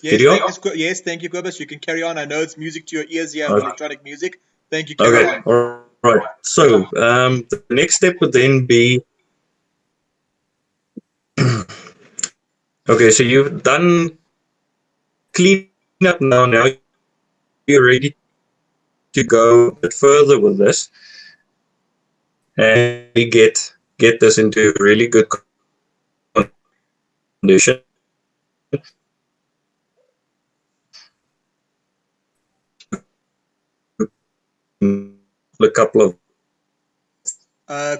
Speaker 1: Yes, thank you, Cobus. You can carry on. I know it's music to your ears here, electronic music. Thank you, carry on.
Speaker 5: All right. So the next step would then be, okay, so you've done clean up now. Now you're ready to go a bit further with this and get this into really good condition. A couple of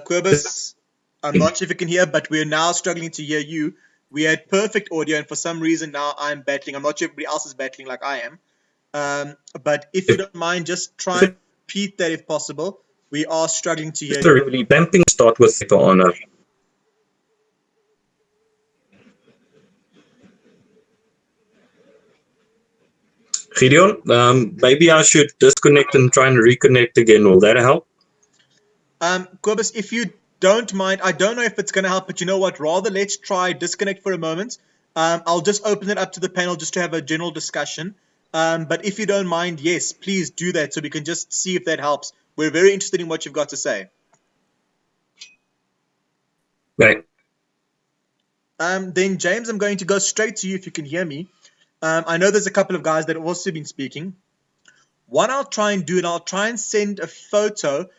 Speaker 1: Quibus, I'm not sure if you can hear, but we're now struggling to hear you. We had perfect audio, and for some reason now I'm battling. I'm not sure if everybody else is battling like I am. But if you don't mind, just try and repeat that if possible. We are struggling to hear you.
Speaker 5: Really damping start with paper on a Gideon, maybe I should disconnect and try and reconnect again. Will that help?
Speaker 1: Quibus, if you don't mind, I don't know if it's going to help, but you know what? Rather, let's try disconnect for a moment. I'll just open it up to the panel just to have a general discussion. But if you don't mind, yes, please do that so we can just see if that helps. We're very interested in what you've got to say.
Speaker 5: Right.
Speaker 1: Then, James, I'm going to go straight to you if you can hear me. I know there's a couple of guys that have also been speaking. What I'll try and do, and I'll try and send a photo.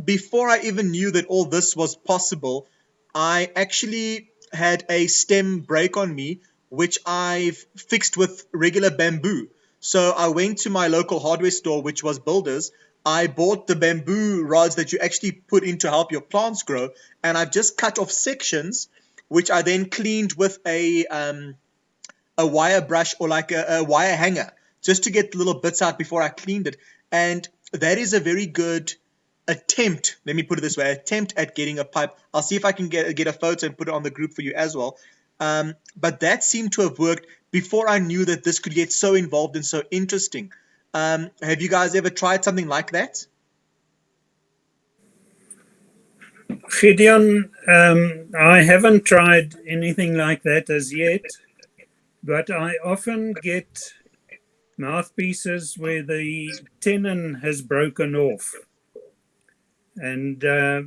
Speaker 1: Before I even knew that all this was possible, I actually had a stem break on me, which I've fixed with regular bamboo. So I went to my local hardware store, which was Builders. I bought the bamboo rods that you actually put in to help your plants grow, and I've just cut off sections, which I then cleaned with a wire brush or like a wire hanger, just to get the little bits out before I cleaned it. And that is a very good attempt, let me put it this way, attempt at getting a pipe. I'll see if I can get a photo and put it on the group for you as well. But that seemed to have worked before I knew that this could get so involved and so interesting. Have you guys ever tried something like that?
Speaker 2: Gideon, I haven't tried anything like that as yet, but I often get mouthpieces where the tenon has broken off. And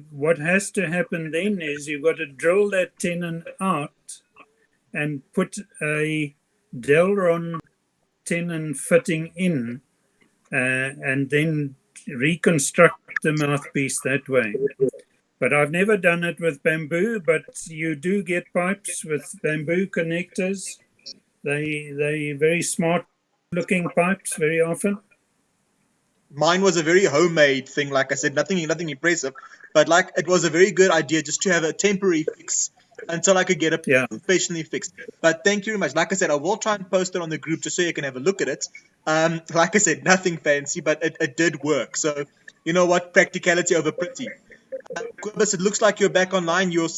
Speaker 2: what has to happen then is you've got to drill that tenon out and put a Delron tenon fitting in and then reconstruct the mouthpiece that way. But I've never done it with bamboo, but you do get pipes with bamboo connectors. They very smart looking pipes very often.
Speaker 1: Mine was a very homemade thing, like I said, nothing impressive, but like it was a very good idea just to have a temporary fix until I could get it professionally fixed. But thank you very much. Like I said, I will try and post it on the group just so you can have a look at it. Like I said, nothing fancy, but it did work. So you know what, practicality over pretty. Quibus, it looks like you're back online. Your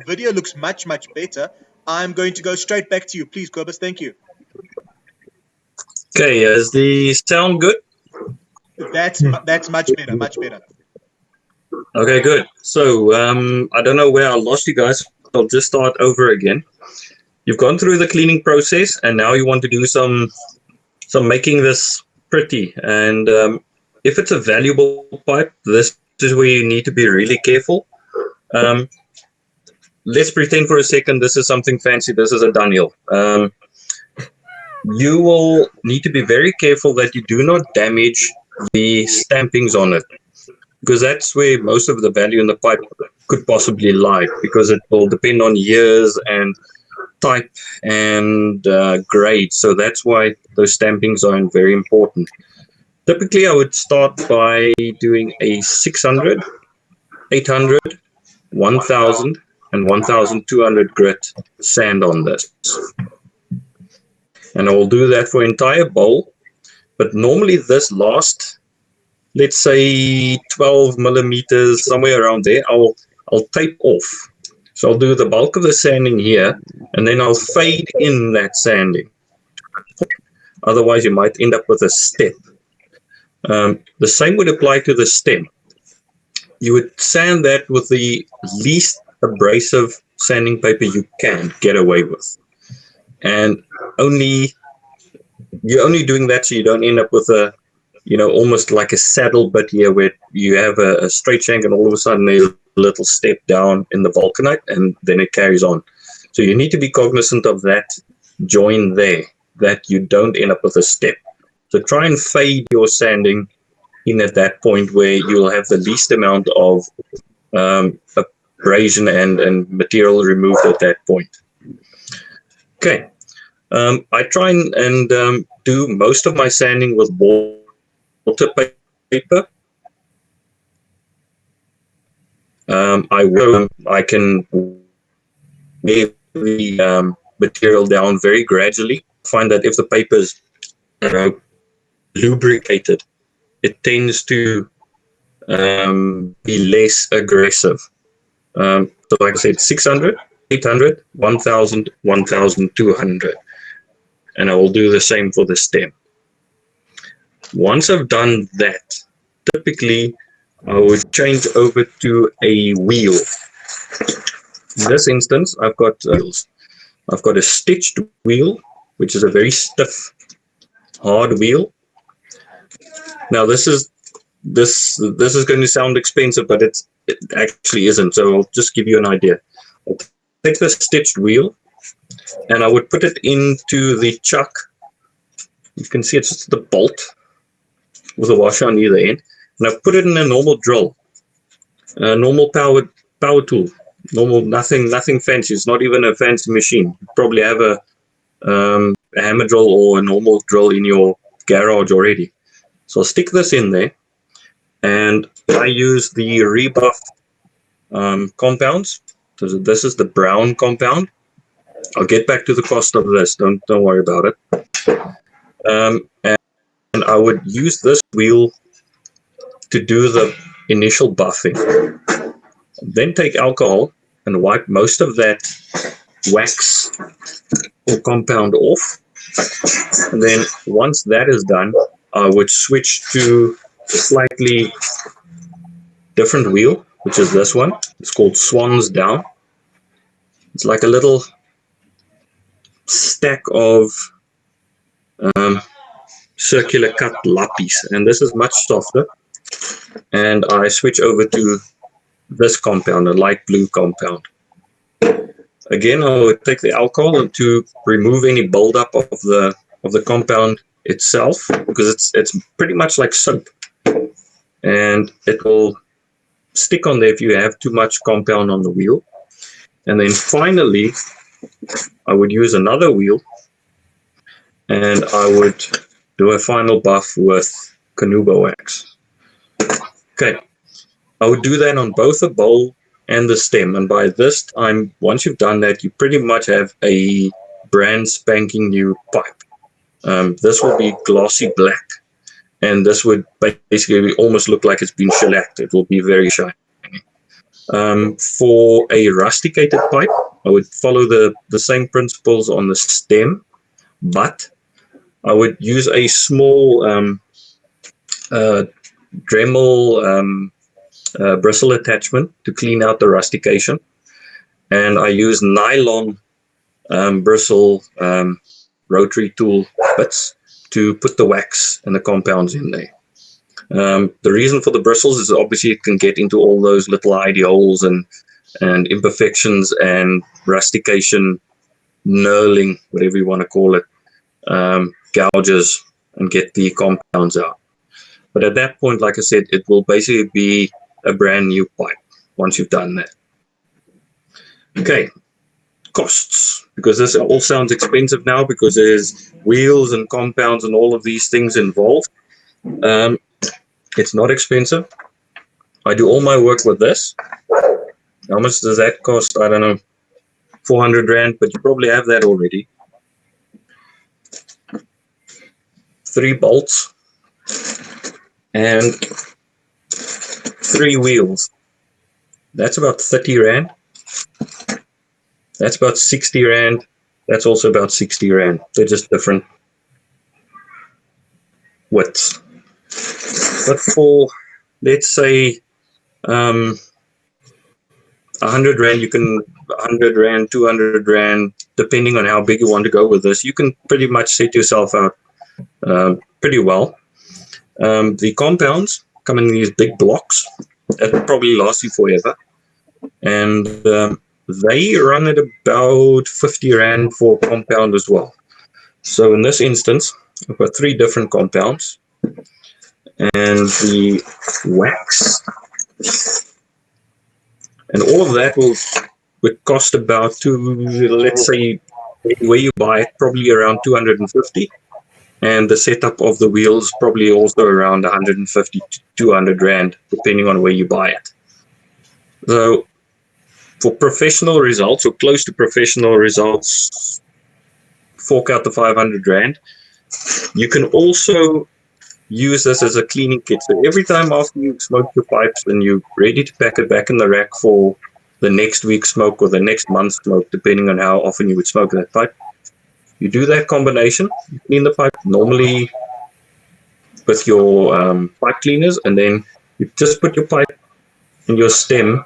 Speaker 1: video looks much better. I'm going to go straight back to you, please, Quibus. Thank you.
Speaker 5: Okay, is the sound good?
Speaker 1: That's much better.
Speaker 5: Okay, good. So I don't know where I lost you guys. I'll just start over again. You've gone through the cleaning process, and now you want to do some making this pretty. And if it's a valuable pipe, this is where you need to be really careful. Let's pretend for a second this is something fancy. This is a Daniel. You will need to be very careful that you do not damage the stampings on it. because that's where most of the value in the pipe could possibly lie, because it will depend on years and type and grade. So that's why those stampings are very important. Typically, I would start by doing a 600, 800, 1000, and 1200 grit sand on this. And I will do that for entire bowl. But normally this last, let's say 12 millimeters, somewhere around there, I'll tape off. So I'll do the bulk of the sanding here, and then I'll fade in that sanding. Otherwise, you might end up with a step. The same would apply to the stem. You would sand that with the least abrasive sanding paper you can get away with. And you're only doing that so you don't end up with a, almost like a saddle bit here where you have a straight shank and all of a sudden there's a little step down in the vulcanite and then it carries on. So you need to be cognizant of that join there, that you don't end up with a step. So try and fade your sanding in at that point where you'll have the least amount of abrasion and material removed at that point. Okay. I try and do most of my sanding with water paper. I can wear the material down very gradually. Find that if the paper is lubricated, it tends to be less aggressive. So like I said, 600, 800, 1000, 1200. And I will do the same for the stem. Once I've done that, typically I would change over to a wheel. In this instance, I've got wheels. I've got a stitched wheel, which is a very stiff, hard wheel. Now this is going to sound expensive, but it actually isn't. So I'll just give you an idea. I'll take the stitched wheel, and I would put it into the chuck. You can see it's just the bolt with a washer on either end. And I've put it in a normal drill, a normal power tool, normal, nothing fancy. It's not even a fancy machine. You probably have a hammer drill or a normal drill in your garage already. So I'll stick this in there, and I use the Rebuff compounds. So this is the brown compound. I'll get back to the cost of this. Don't worry about it. And I would use this wheel to do the initial buffing. Then take alcohol and wipe most of that wax or compound off. And then once that is done, I would switch to a slightly different wheel, which is this one. It's called Swans Down. It's like a little stack of circular cut lappies, and this is much softer. And I switch over to this compound, a light blue compound. Again, I would take the alcohol and to remove any buildup of the compound itself, because it's pretty much like soap, and it will stick on there if you have too much compound on the wheel. And then finally, I would use another wheel, and I would do a final buff with Canuba wax. Okay, I would do that on both the bowl and the stem, and by this time, once you've done that, you pretty much have a brand spanking new pipe. This will be glossy black, and this would basically almost look like it's been shellacked. It will be very shiny. For a rusticated pipe, I would follow the same principles on the stem, but I would use a small Dremel bristle attachment to clean out the rustication, and I use nylon bristle rotary tool bits to put the wax and the compounds in there. The reason for the bristles is obviously it can get into all those little hidey holes and imperfections and rustication, knurling, whatever you want to call it, gouges, and get the compounds out. But at that point, like I said, it will basically be a brand new pipe once you've done that. Okay, costs, because this all sounds expensive now because there's wheels and compounds and all of these things involved. It's not expensive. I do all my work with this. How much does that cost? I don't know, 400 Rand, but you probably have that already. 3 bolts and 3 wheels. That's about 30 Rand. That's about 60 Rand. That's also about 60 Rand. They're just different widths. But for, let's say, 100 Rand, you can 100 Rand, 200 Rand, depending on how big you want to go with this, you can pretty much set yourself out pretty well. The compounds come in these big blocks that will probably last you forever, and they run at about 50 Rand for a compound as well. So in this instance, I've got 3 different compounds, and the wax and all of that would cost about let's say where you buy it, probably around 250, and the setup of the wheels probably also around 150 to 200 Rand, depending on where you buy it. So for professional results, or close to professional results, fork out the 500 Rand. You can also use this as a cleaning kit. So every time after you smoke your pipes and you're ready to pack it back in the rack for the next week's smoke or the next month's smoke, depending on how often you would smoke that pipe, you do that combination. You clean the pipe normally with your pipe cleaners, and then you just put your pipe and your stem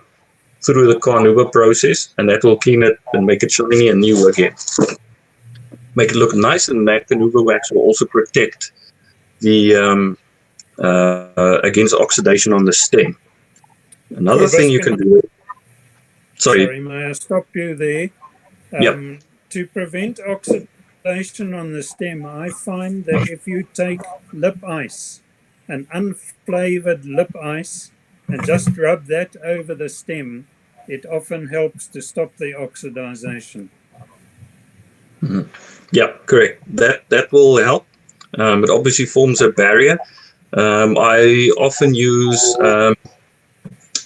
Speaker 5: through the Carnauba process, and that will clean it and make it shiny and new again. Make it look nice, and that Carnauba wax will also protect the against oxidation on the stem. Another thing you can do.
Speaker 2: Sorry, may I stop you there?
Speaker 5: Yep.
Speaker 2: To prevent oxidation on the stem, I find that if you take lip ice, an unflavored lip ice, and just rub that over the stem, it often helps to stop the oxidization.
Speaker 5: Mm-hmm. Yeah, correct. That will help. It obviously forms a barrier. I often use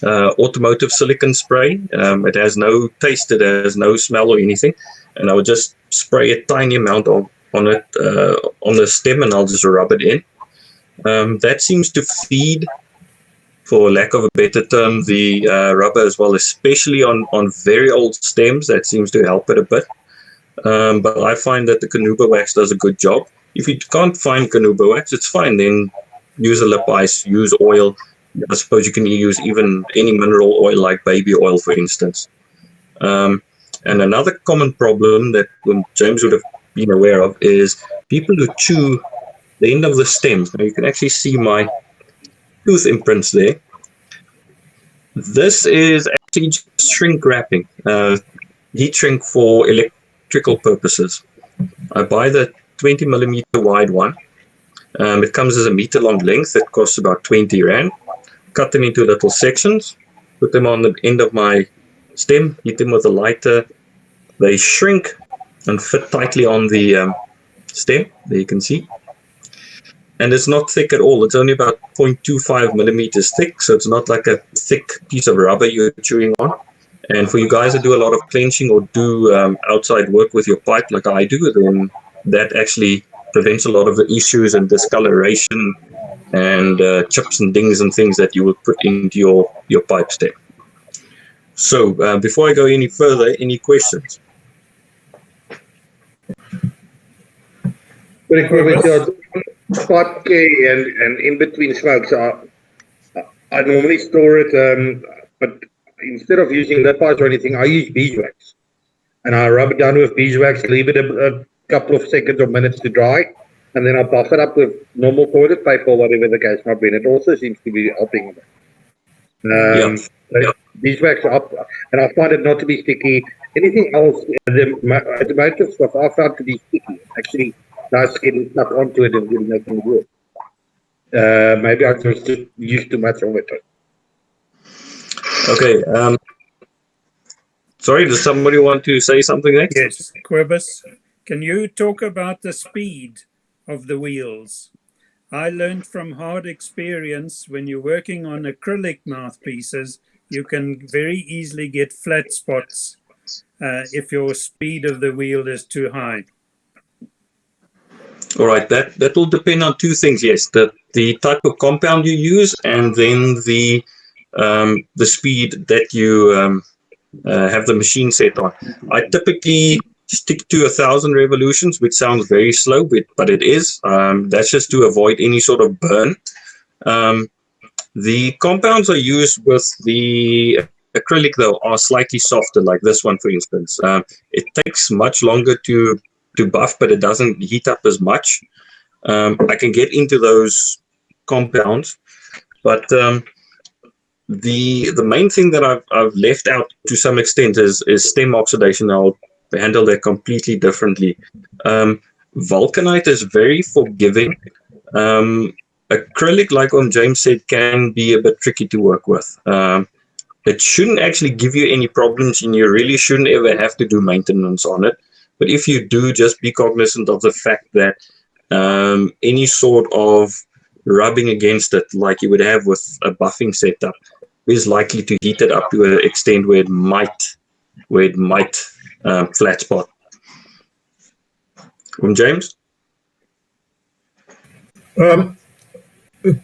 Speaker 5: automotive silicone spray. It has no taste, it has no smell or anything, and I would just spray a tiny amount on it on the stem, and I'll just rub it in. That seems to feed, for lack of a better term, the rubber as well, especially on very old stems. That seems to help it a bit. But I find that the Carnauba wax does a good job. If you can't find Carnauba wax, it's fine. Then use a lip ice, use oil. I suppose you can use even any mineral oil like baby oil, for instance. And another common problem that James would have been aware of is people who chew the end of the stems. Now you can actually see my tooth imprints there. This is actually just shrink wrapping, heat shrink for electrical purposes. I buy the 20 millimeter wide one. It comes as a meter long length. It costs about 20 Rand. Cut them into little sections, put them on the end of my stem, heat them with a lighter. They shrink and fit tightly on the stem. There you can see. And it's not thick at all. It's only about 0.25 millimeters thick, so it's not like a thick piece of rubber you're chewing on. And for you guys that do a lot of clenching or do outside work with your pipe like I do, then that actually prevents a lot of the issues and discoloration and chips and dings and things that you would put into your pipe stem. So before I go any further, any questions?
Speaker 3: With your pipe care and in between smokes, I normally store it, but instead of using lip ice or anything, I use beeswax. And I rub it down with beeswax, leave it a couple of seconds or minutes to dry, and then I buff it up with normal toilet paper or whatever the case might be. And it also seems to be helping. Beeswax up, and I find it not to be sticky. Anything else, the automotive stuff I found to be sticky. Actually, nice getting stuff onto it and getting that thing good. Maybe I just used too much of it.
Speaker 5: Okay. Sorry, does somebody want to say something next?
Speaker 2: Yes, Quibus, can you talk about the speed of the wheels? I learned from hard experience when you're working on acrylic mouthpieces, you can very easily get flat spots if your speed of the wheel is too high.
Speaker 5: All right, that will depend on two things. Yes, the type of compound you use, and then the speed that you have the machine set on. I typically stick to 1,000 revolutions, which sounds very slow, but it is. That's just to avoid any sort of burn. The compounds I use with the acrylic, though, are slightly softer, like this one, for instance. It takes much longer to buff, but it doesn't heat up as much. I can get into those compounds, but the main thing that I've left out to some extent is stem oxidation. I'll handle that completely differently. Vulcanite is very forgiving. Acrylic, like James said, can be a bit tricky to work with. It shouldn't actually give you any problems, and you really shouldn't ever have to do maintenance on it. But if you do, just be cognizant of the fact that any sort of rubbing against it, like you would have with a buffing setup, is likely to heat it up to an extent where it might flat spot. James?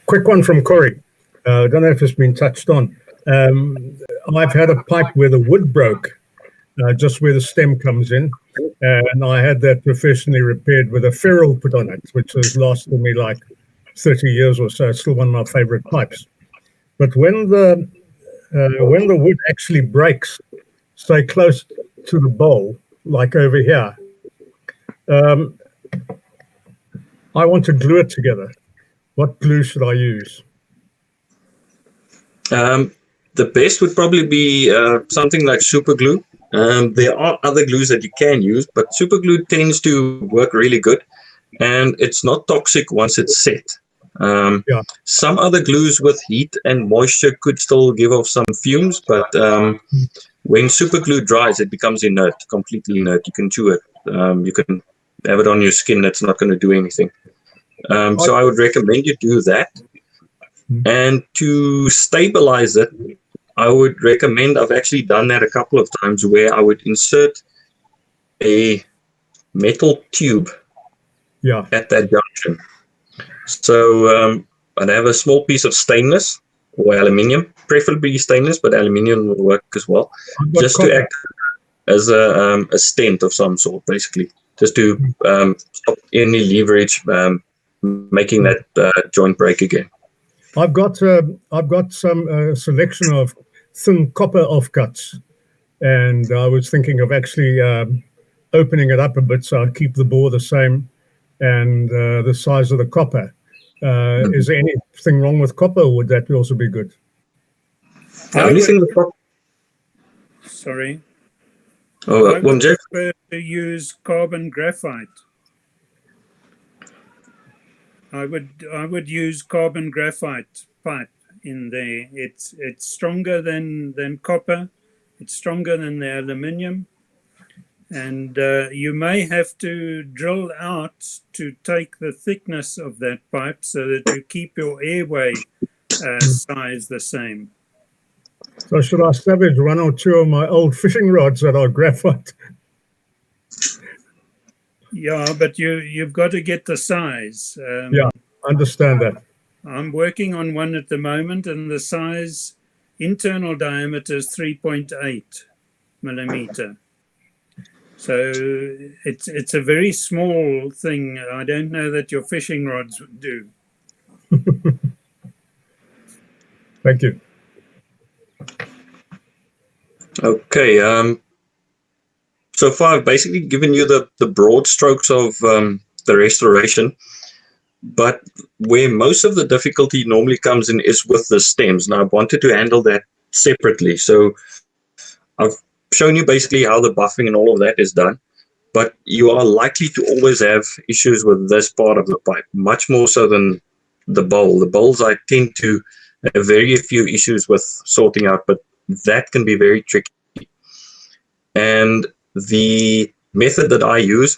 Speaker 6: Quick one from Corey. I don't know if it's been touched on. I've had a pipe where the wood broke, just where the stem comes in, and I had that professionally repaired with a ferrule put on it, which has lasted me like 30 years or so. It's still one of my favorite pipes. But when the wood actually breaks, stay close to the bowl, like over here, I want to glue it together. What glue should I use?
Speaker 5: The best would probably be something like super glue. There are other glues that you can use, but super glue tends to work really good, and it's not toxic once it's set. Some other glues with heat and moisture could still give off some fumes, but when super glue dries, it becomes inert, completely inert. You can chew it. You can have it on your skin. That's not going to do anything. So I would recommend you do that. And to stabilize it, I would recommend, I've actually done that a couple of times, where I would insert a metal tube at that junction. So I'd have a small piece of stainless or aluminium, preferably stainless, but aluminium will work as well, just to act as a stent of some sort, basically, just to stop any leverage making that joint break again.
Speaker 6: I've got some selection of thin copper offcuts, and I was thinking of actually opening it up a bit so I keep the bore the same and the size of the copper. Is there anything wrong with copper, or would that also be good?
Speaker 2: Sorry.
Speaker 5: Oh,
Speaker 2: I would prefer to use carbon graphite. I would use carbon graphite pipe in there. It's stronger than copper. It's stronger than the aluminium, and you may have to drill out to take the thickness of that pipe so that you keep your airway size the same.
Speaker 6: So should I salvage one or two of my old fishing rods that are graphite?
Speaker 2: Yeah, but you've got to get the size.
Speaker 6: Yeah, I understand that.
Speaker 2: I'm working on one at the moment, and the size, internal diameter is 3.8 millimeter. So it's a very small thing. I don't know that your fishing rods do.
Speaker 6: Thank you.
Speaker 5: Okay. So far, I've basically given you the broad strokes of the restoration, but where most of the difficulty normally comes in is with the stems. Now, I wanted to handle that separately. So I've shown you basically how the buffing and all of that is done, but you are likely to always have issues with this part of the pipe, much more so than the bowl. The bowls I tend to have very few issues with sorting out, but that can be very tricky. And the method that I use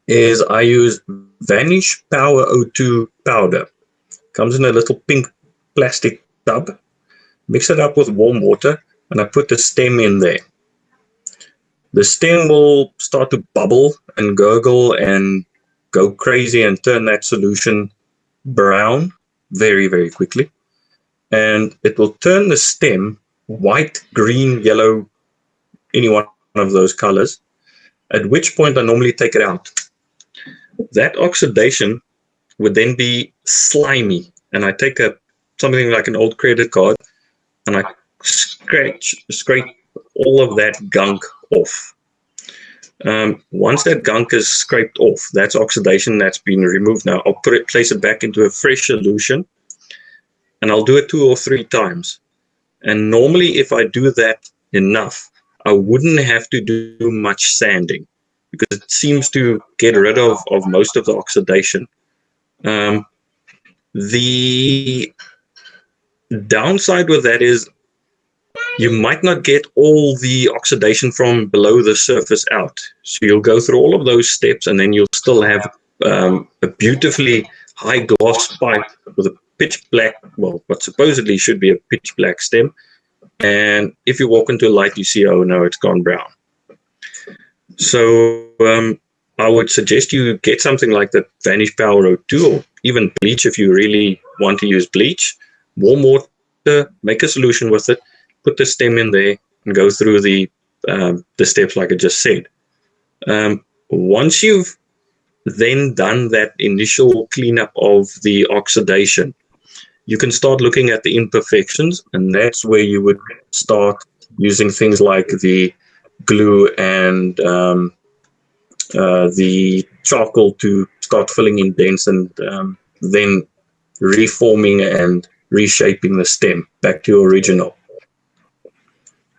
Speaker 5: is I use Vanish Power O2 powder. Comes in a little pink plastic tub. Mix it up with warm water, and I put the stem in there. The stem will start to bubble and gurgle and go crazy and turn that solution brown very, very quickly. And it will turn the stem white, green, yellow, any one of those colors, at which point I normally take it out. That oxidation would then be slimy, and I take something like an old credit card, and I scrape all of that gunk off. Once that gunk is scraped off, that's oxidation that's been removed. Now I'll place it back into a fresh solution, and I'll do it 2 or 3 times. And normally, if I do that enough, I wouldn't have to do much sanding, because it seems to get rid of most of the oxidation. The downside with that is you might not get all the oxidation from below the surface out. So you'll go through all of those steps, and then you'll still have a beautifully high gloss pipe with a pitch black, well, what supposedly should be a pitch black stem. And if you walk into light, you see, oh no, it's gone brown. So I would suggest you get something like the Vanish Power O2, or even bleach if you really want to use bleach. Warm water, make a solution with it, put the stem in there, and go through the steps like I just said. Once you've then done that initial cleanup of the oxidation, you can start looking at the imperfections, and that's where you would start using things like the glue and the charcoal to start filling in dents, and then reforming and reshaping the stem back to your original.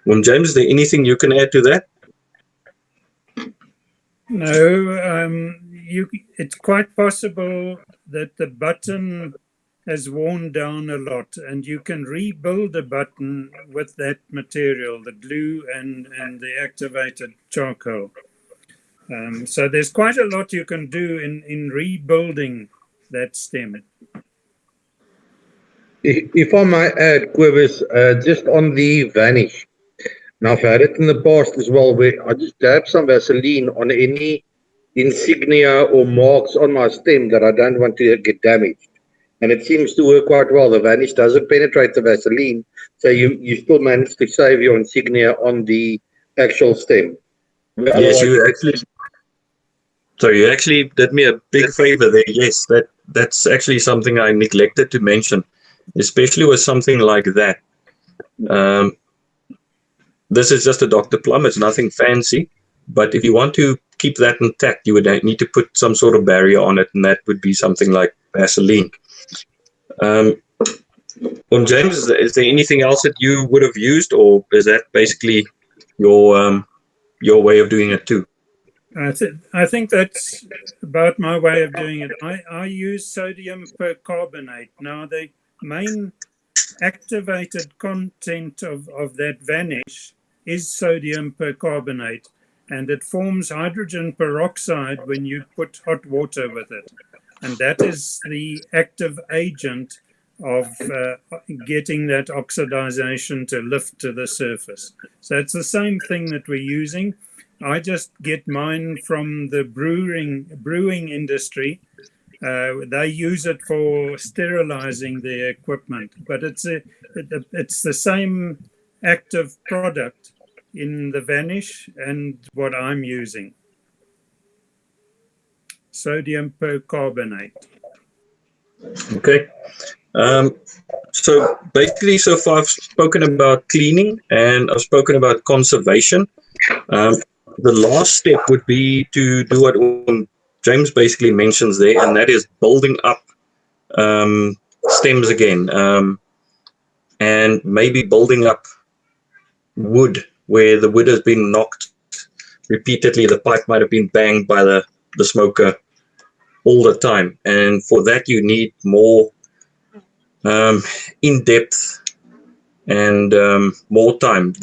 Speaker 5: James, is there anything you can add to that?
Speaker 2: No, it's quite possible that the button has worn down a lot, and you can rebuild a button with that material, the glue and the activated charcoal. So there's quite a lot you can do in rebuilding that stem.
Speaker 3: If I might add, Quivers, just on the Vanish. Now, I've had it in the past as well, where I just dab some Vaseline on any insignia or marks on my stem that I don't want to get damaged. And it seems to work quite well. The Vanish doesn't penetrate the Vaseline, so you still manage to save your insignia on the actual stem.
Speaker 5: Yes, you actually did me a big favor there. Yes, that's actually something I neglected to mention, especially with something like that. This is just a Dr. Plum. It's nothing fancy. But if you want to keep that intact, you would need to put some sort of barrier on it, and that would be something like Vaseline. James, is there anything else that you would have used, or is that basically your way of doing it too?
Speaker 2: I think that's about my way of doing it. I use sodium percarbonate. Now, the main activated content of that Vanish is sodium percarbonate, and it forms hydrogen peroxide when you put hot water with it. And that is the active agent of getting that oxidization to lift to the surface. So it's the same thing that we're using. I just get mine from the brewing industry. They use it for sterilizing their equipment, but it's the same active product in the Vanish and what I'm using. Sodium percarbonate.
Speaker 5: Okay. So basically, so far I've spoken about cleaning and I've spoken about conservation. The last step would be to do what James basically mentions there, and that is building up stems again, and maybe building up wood where the wood has been knocked repeatedly. The pipe might have been banged by the smoker all the time. And for that, you need more in-depth and more time.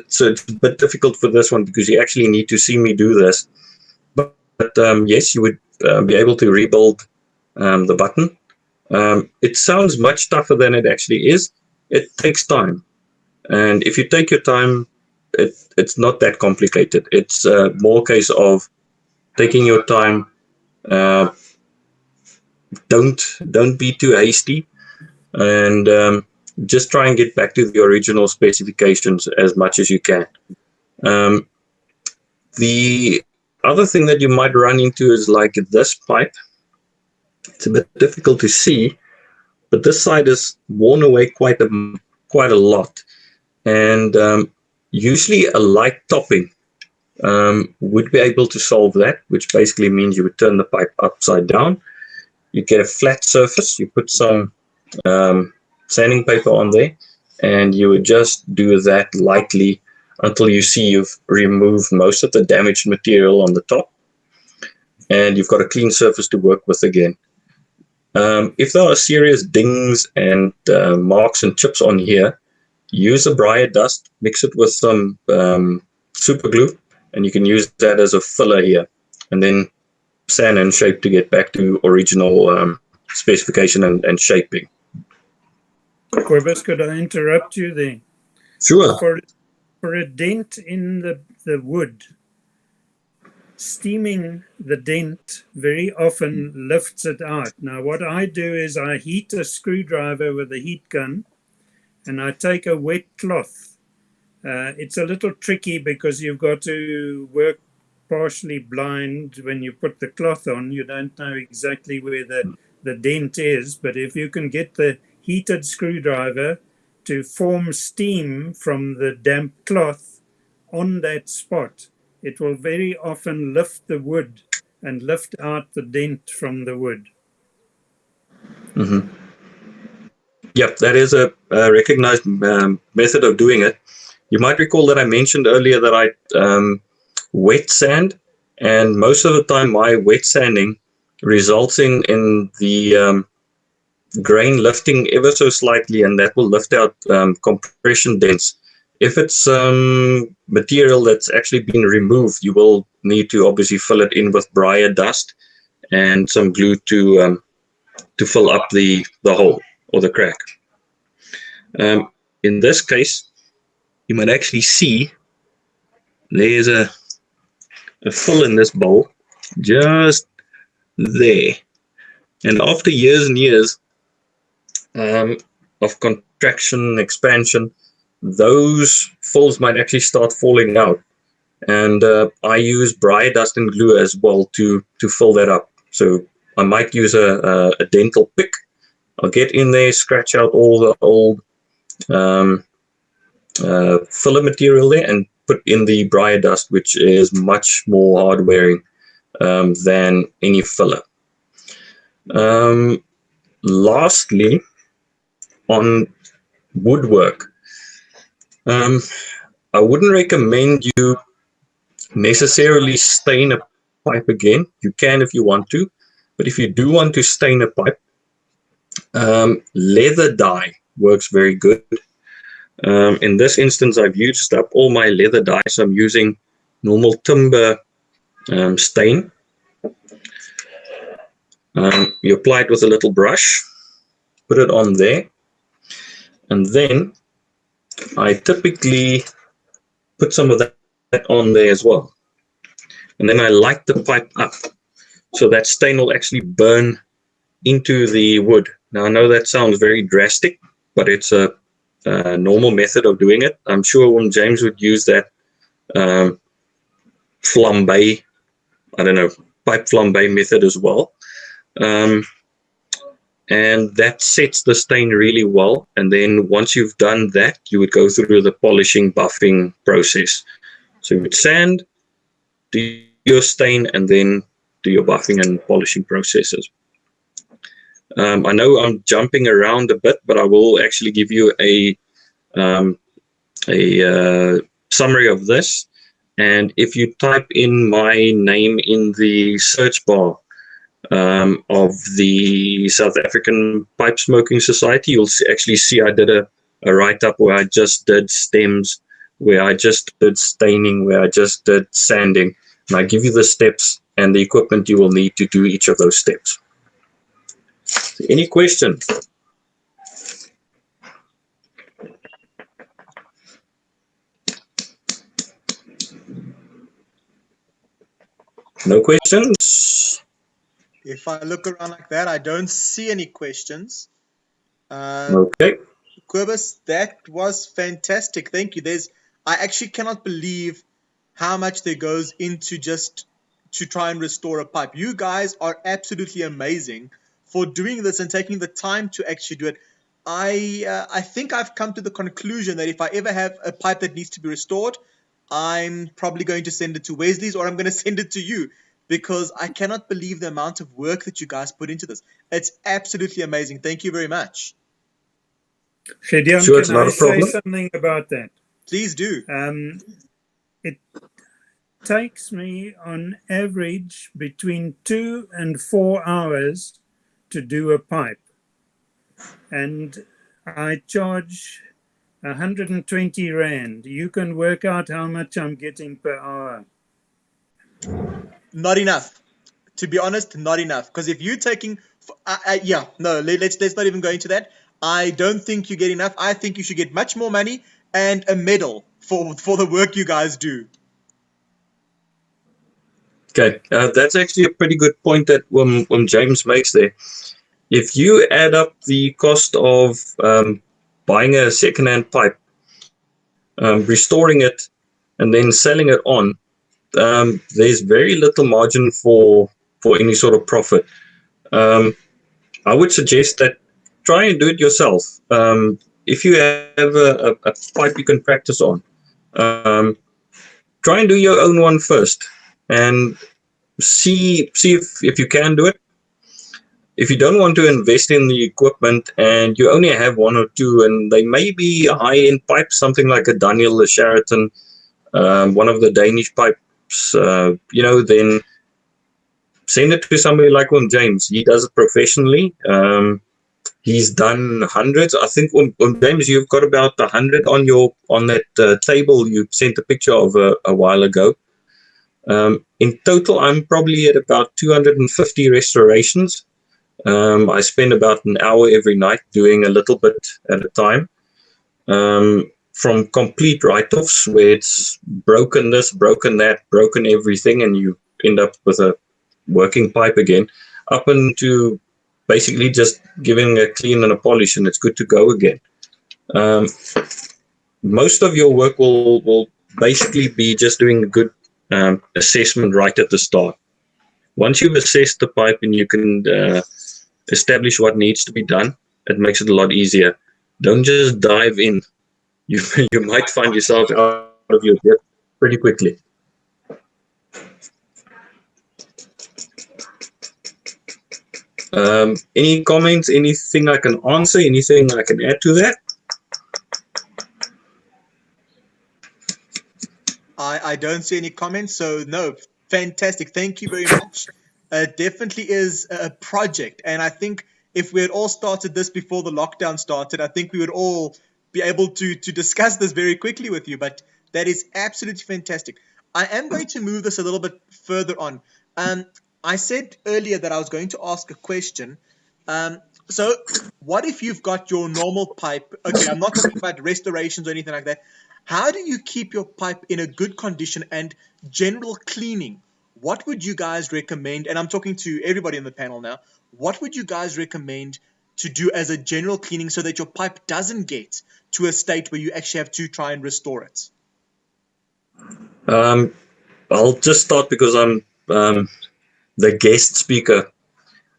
Speaker 5: So it's a bit difficult for this one because you actually need to see me do this. But yes, you would be able to rebuild the button. It sounds much tougher than it actually is. It takes time. And if you take your time, it's not that complicated. It's more a case of taking your time. Don't be too hasty, and just try and get back to the original specifications as much as you can. The other thing that you might run into is like this pipe. It's a bit difficult to see, but this side is worn away quite a lot, and usually a light topping would be able to solve that, which basically means you would turn the pipe upside down. You get a flat surface, you put some sanding paper on there, and you would just do that lightly until you see you've removed most of the damaged material on the top, and you've got a clean surface to work with again. If there are serious dings and marks and chips on here, use a briar dust, mix it with some super glue, and you can use that as a filler here, and then sand and shape to get back to original specification and shaping.
Speaker 2: Corbus, could I interrupt you there?
Speaker 5: Sure.
Speaker 2: For a dent in the wood, steaming the dent very often lifts it out. Now, what I do is I heat a screwdriver with a heat gun, and I take a wet cloth. It's a little tricky because you've got to work partially blind when you put the cloth on. You don't know exactly where the dent is, but if you can get the heated screwdriver to form steam from the damp cloth on that spot, it will very often lift the wood and lift out the dent from the wood.
Speaker 5: Mm-hmm. Yep, that is a recognized method of doing it. You might recall that I mentioned earlier that I wet sand, and most of the time my wet sanding results in the grain lifting ever so slightly, and that will lift out compression dents. If it's material that's actually been removed, you will need to obviously fill it in with briar dust and some glue to fill up the hole or the crack. In this case, you might actually see there's a fill in this bowl just there, and after years and years of contraction, expansion, those fills might actually start falling out, and I use briar dust and glue as well to fill that up. So I might use a dental pick. I'll get in there, scratch out all the old filler material there, and put in the briar dust, which is much more hard wearing than any filler. Lastly, on woodwork, I wouldn't recommend you necessarily stain a pipe again. You can if you want to, but if you do want to stain a pipe, leather dye works very good. In this instance, I've used up all my leather dye, so I'm using normal timber stain. You apply it with a little brush, put it on there, and then I typically put some of that on there as well. And then I light the pipe up, so that stain will actually burn into the wood. Now, I know that sounds very drastic, but it's a normal method of doing it. I'm sure James would use that flambe, pipe flambe method as well. And that sets the stain really well. And then once you've done that, you would go through the polishing, buffing process. So you would sand, do your stain, and then do your buffing and polishing processes. I know I'm jumping around a bit, but I will actually give you a summary of this. And if you type in my name in the search bar, of the South African Pipe Smoking Society, you'll actually see I did a write-up where I just did stems, where I just did staining, where I just did sanding. And I give you the steps and the equipment you will need to do each of those steps. Any questions? No questions?
Speaker 1: If I look around like that, I don't see any questions.
Speaker 5: Okay.
Speaker 1: Quibus, that was fantastic. Thank you. I actually cannot believe how much there goes into just to try and restore a pipe. You guys are absolutely amazing for doing this and taking the time to actually do it. I think I've come to the conclusion that if I ever have a pipe that needs to be restored, I'm probably going to send it to Wesley's, or I'm going to send it to you, because I cannot believe the amount of work that you guys put into this. It's absolutely amazing. Thank you very much.
Speaker 2: Shedian,
Speaker 5: Sure, it's
Speaker 2: can
Speaker 5: not
Speaker 2: I
Speaker 5: a problem.
Speaker 2: say something about that?
Speaker 1: Please do.
Speaker 2: It takes me on average between 2 and 4 hours to do a pipe. And I charge 120 Rand. You can work out how much I'm getting per hour.
Speaker 1: Not enough. To be honest, not enough. Because if you're taking, let's not even go into that. I don't think you get enough. I think you should get much more money and a medal for the work you guys do.
Speaker 5: Okay, that's actually a pretty good point that James makes there. If you add up the cost of buying a second-hand pipe, restoring it, and then selling it on, there's very little margin for any sort of profit. I would suggest that try and do it yourself. If you have a pipe you can practice on, try and do your own one first and see if you can do it. If you don't want to invest in the equipment and you only have one or two, and they may be high-end pipes, something like a Daniel, a Sheraton, one of the Danish pipes, then send it to somebody like James. He does it professionally. He's done hundreds. I think, James, you've got about 100 on that table you sent a picture of a while ago. In total, I'm probably at about 250 restorations. I spend about an hour every night doing a little bit at a time. From complete write-offs where it's broken this, broken that, broken everything, and you end up with a working pipe again, up into basically just giving a clean and a polish, and it's good to go again. Most of your work will basically be just doing a good assessment right at the start. Once you've assessed the pipe and you can establish what needs to be done, it makes it a lot easier. Don't just dive in. You might find yourself out of your depth pretty quickly. Any comments, anything I can answer, anything I can add to that?
Speaker 1: I don't see any comments, so no, fantastic. Thank you very much. It definitely is a project, and I think if we had all started this before the lockdown started, I think we would all be able to discuss this very quickly with you, but that is absolutely fantastic. I am going to move this a little bit further on. I said earlier that I was going to ask a question. So what if you've got your normal pipe? Okay, I'm not talking about restorations or anything like that. How do you keep your pipe in a good condition and general cleaning? What would you guys recommend? And I'm talking to everybody on the panel now. What would you guys recommend to do as a general cleaning so that your pipe doesn't get to a state where you actually have to try and restore it?
Speaker 5: I'll just start because I'm the guest speaker.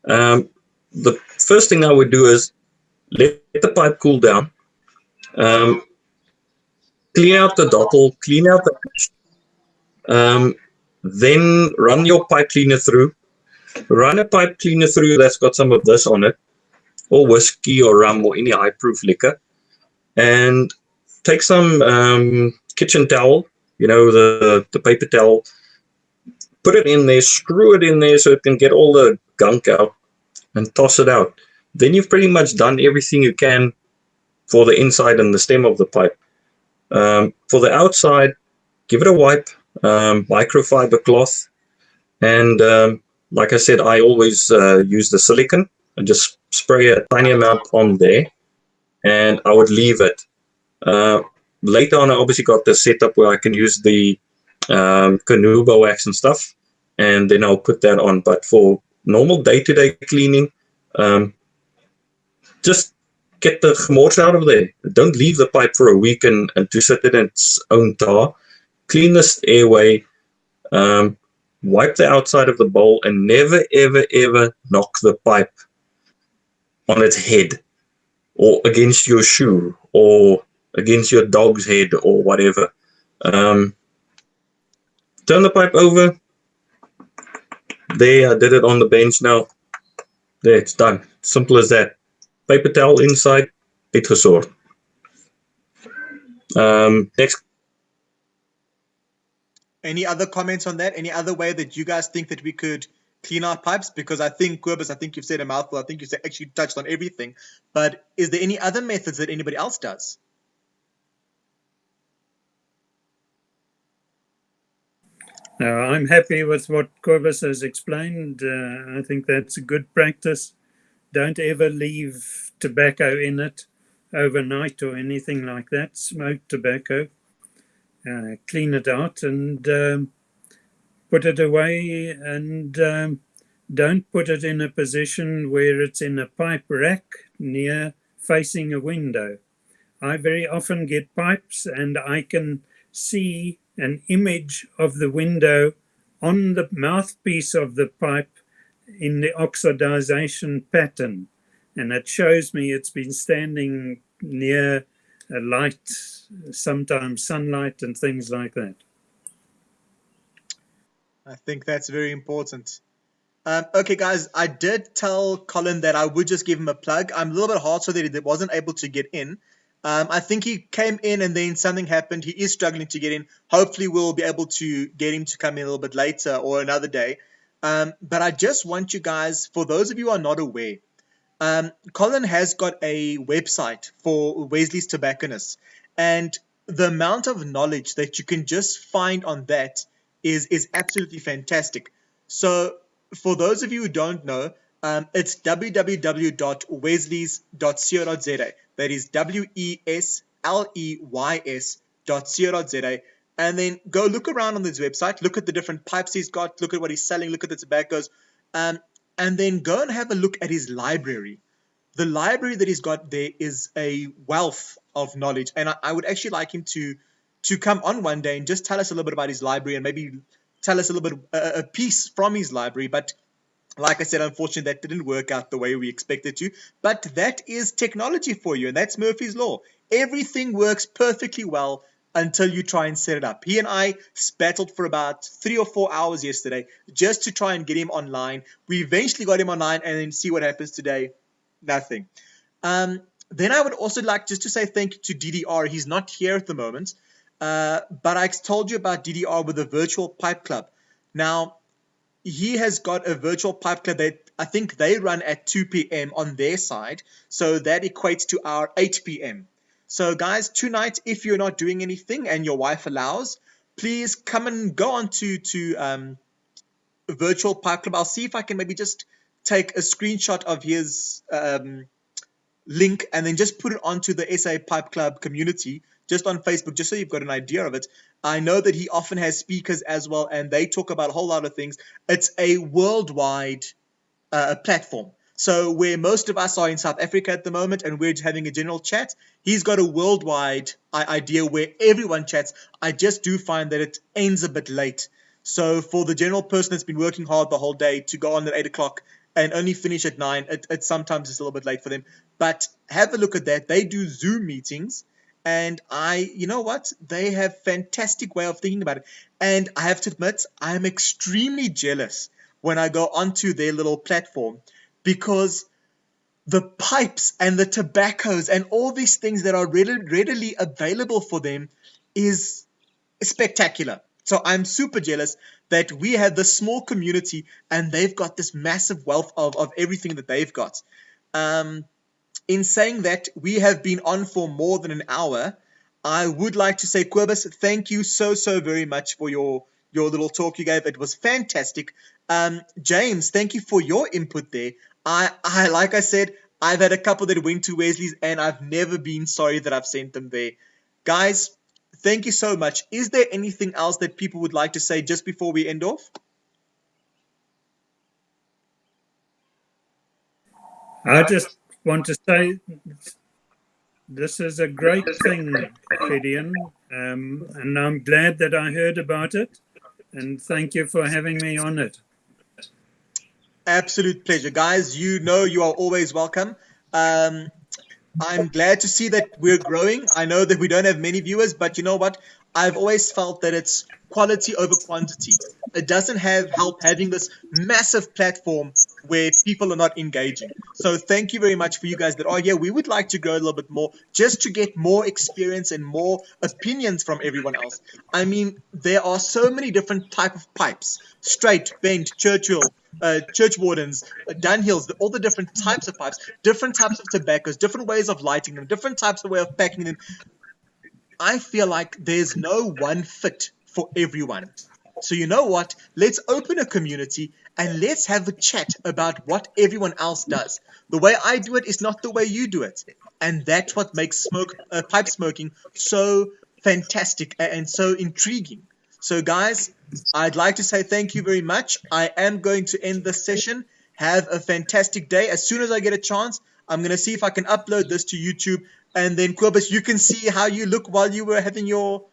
Speaker 5: The first thing I would do is let the pipe cool down. Clean out the dottle, clean out the patch. Then run your pipe cleaner through. Run a pipe cleaner through that's got some of this on it, or whiskey or rum or any high-proof liquor, and take some kitchen towel, the paper towel, put it in there, screw it in there so it can get all the gunk out and toss it out. Then you've pretty much done everything you can for the inside and the stem of the pipe. For the outside, give it a wipe, microfiber cloth, and like I said, I always use the silicone and just spray a tiny amount on there, and I would leave it. Later on, I obviously got the setup where I can use the Canuba wax and stuff, and then I'll put that on. But for normal day-to-day cleaning, just get the gemors out of there. Don't leave the pipe for a week and to sit in its own tar. Clean this airway, wipe the outside of the bowl, and never, ever, ever knock the pipe on its head or against your shoe or against your dog's head or whatever. Turn the pipe over. There, I did it on the bench now. There, it's done. Simple as that. Paper towel inside, uitgesorg. Next.
Speaker 1: Any other comments on that? Any other way that you guys think that we could clean our pipes? Because I think, Cobus, I think you've said a mouthful. I think you've actually touched on everything. But is there any other methods that anybody else does?
Speaker 2: I'm happy with what Cobus has explained. I think that's a good practice. Don't ever leave tobacco in it overnight or anything like that. Smoked tobacco. Clean it out and put it away, and don't put it in a position where it's in a pipe rack near facing a window. I very often get pipes and I can see an image of the window on the mouthpiece of the pipe in the oxidization pattern, and it shows me it's been standing near a light, sometimes sunlight and things like that.
Speaker 1: I think that's very important. Okay, guys, I did tell Colin that I would just give him a plug. I'm a little bit hard so that he wasn't able to get in. I think he came in and then something happened. He is struggling to get in. Hopefully we'll be able to get him to come in a little bit later or another day. But I just want you guys, for those of you who are not aware, Colin has got a website for Wesley's Tobacconists, and the amount of knowledge that you can just find on that is absolutely fantastic. So for those of you who don't know, it's www.wesleys.co.za. That is WESLEYS.co.za. And then go look around on this website, look at the different pipes he's got, look at what he's selling, look at the tobaccos, and then go and have a look at his library. The library that he's got there is a wealth of knowledge, and I would actually like him to come on one day and just tell us a little bit about his library and maybe tell us a little bit a piece from his library. But like I said, unfortunately, that didn't work out the way we expected to. But that is technology for you, and that's Murphy's Law. Everything works perfectly well until you try and set it up. He and I battled for about 3 or 4 hours yesterday just to try and get him online. We eventually got him online, and then see what happens today. Nothing. Then I would also like just to say thank you to DDR. He's not here at the moment, but I told you about DDR with the Virtual Pipe Club. Now, he has got a virtual pipe club that I think they run at 2 p.m. on their side, so that equates to our 8 p.m. So guys, tonight, if you're not doing anything and your wife allows, please come and go on to Virtual Pipe Club. I'll see if I can maybe just take a screenshot of his link and then just put it onto the SA Pipe Club community just on Facebook, just so you've got an idea of it. I know that he often has speakers as well, and they talk about a whole lot of things. It's a worldwide platform. So where most of us are in South Africa at the moment and we're having a general chat, he's got a worldwide idea where everyone chats. I just do find that it ends a bit late. So for the general person that's been working hard the whole day to go on at 8 o'clock and only finish at 9, it sometimes is a little bit late for them. But have a look at that. They do Zoom meetings. And you know what? They have fantastic way of thinking about it. And I have to admit, I'm extremely jealous when I go onto their little platform, because the pipes and the tobaccos and all these things that are readily available for them is spectacular. So I'm super jealous that we have this small community and they've got this massive wealth of everything that they've got. In saying that, we have been on for more than an hour. I would like to say, Quibus, thank you so very much for your little talk you gave. It was fantastic. James, thank you for your input there. I like I said, I've had a couple that went to Wesley's and I've never been sorry that I've sent them there. Guys, thank you so much. Is there anything else that people would like to say just before we end off?
Speaker 2: I just want to say this is a great thing, Gideon, and I'm glad that I heard about it, and thank you for having me on it.
Speaker 1: Absolute pleasure. Guys, you know you are always welcome. I'm glad to see that we're growing. I know that we don't have many viewers, but you know what? I've always felt that it's quality over quantity. It doesn't help having this massive platform where people are not engaging. So thank you very much for you guys that are here. We would like to grow a little bit more just to get more experience and more opinions from everyone else. I mean, there are so many different type of pipes: straight, bent, Churchill, church wardens, Dunhills, all the different types of pipes, different types of tobaccos, different ways of lighting them, different types of way of packing them. I feel like there's no one fit for everyone. So you know what? Let's open a community and let's have a chat about what everyone else does. The way I do it is not the way you do it. And that's what makes pipe smoking so fantastic and so intriguing. So guys, I'd like to say thank you very much. I am going to end this session. Have a fantastic day. As soon as I get a chance, I'm going to see if I can upload this to YouTube. And then, Quibus, you can see how you look while you were having your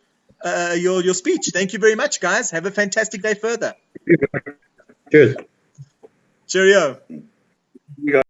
Speaker 1: speech. Thank you very much, guys. Have a fantastic day further.
Speaker 3: Cheers.
Speaker 1: Cheerio.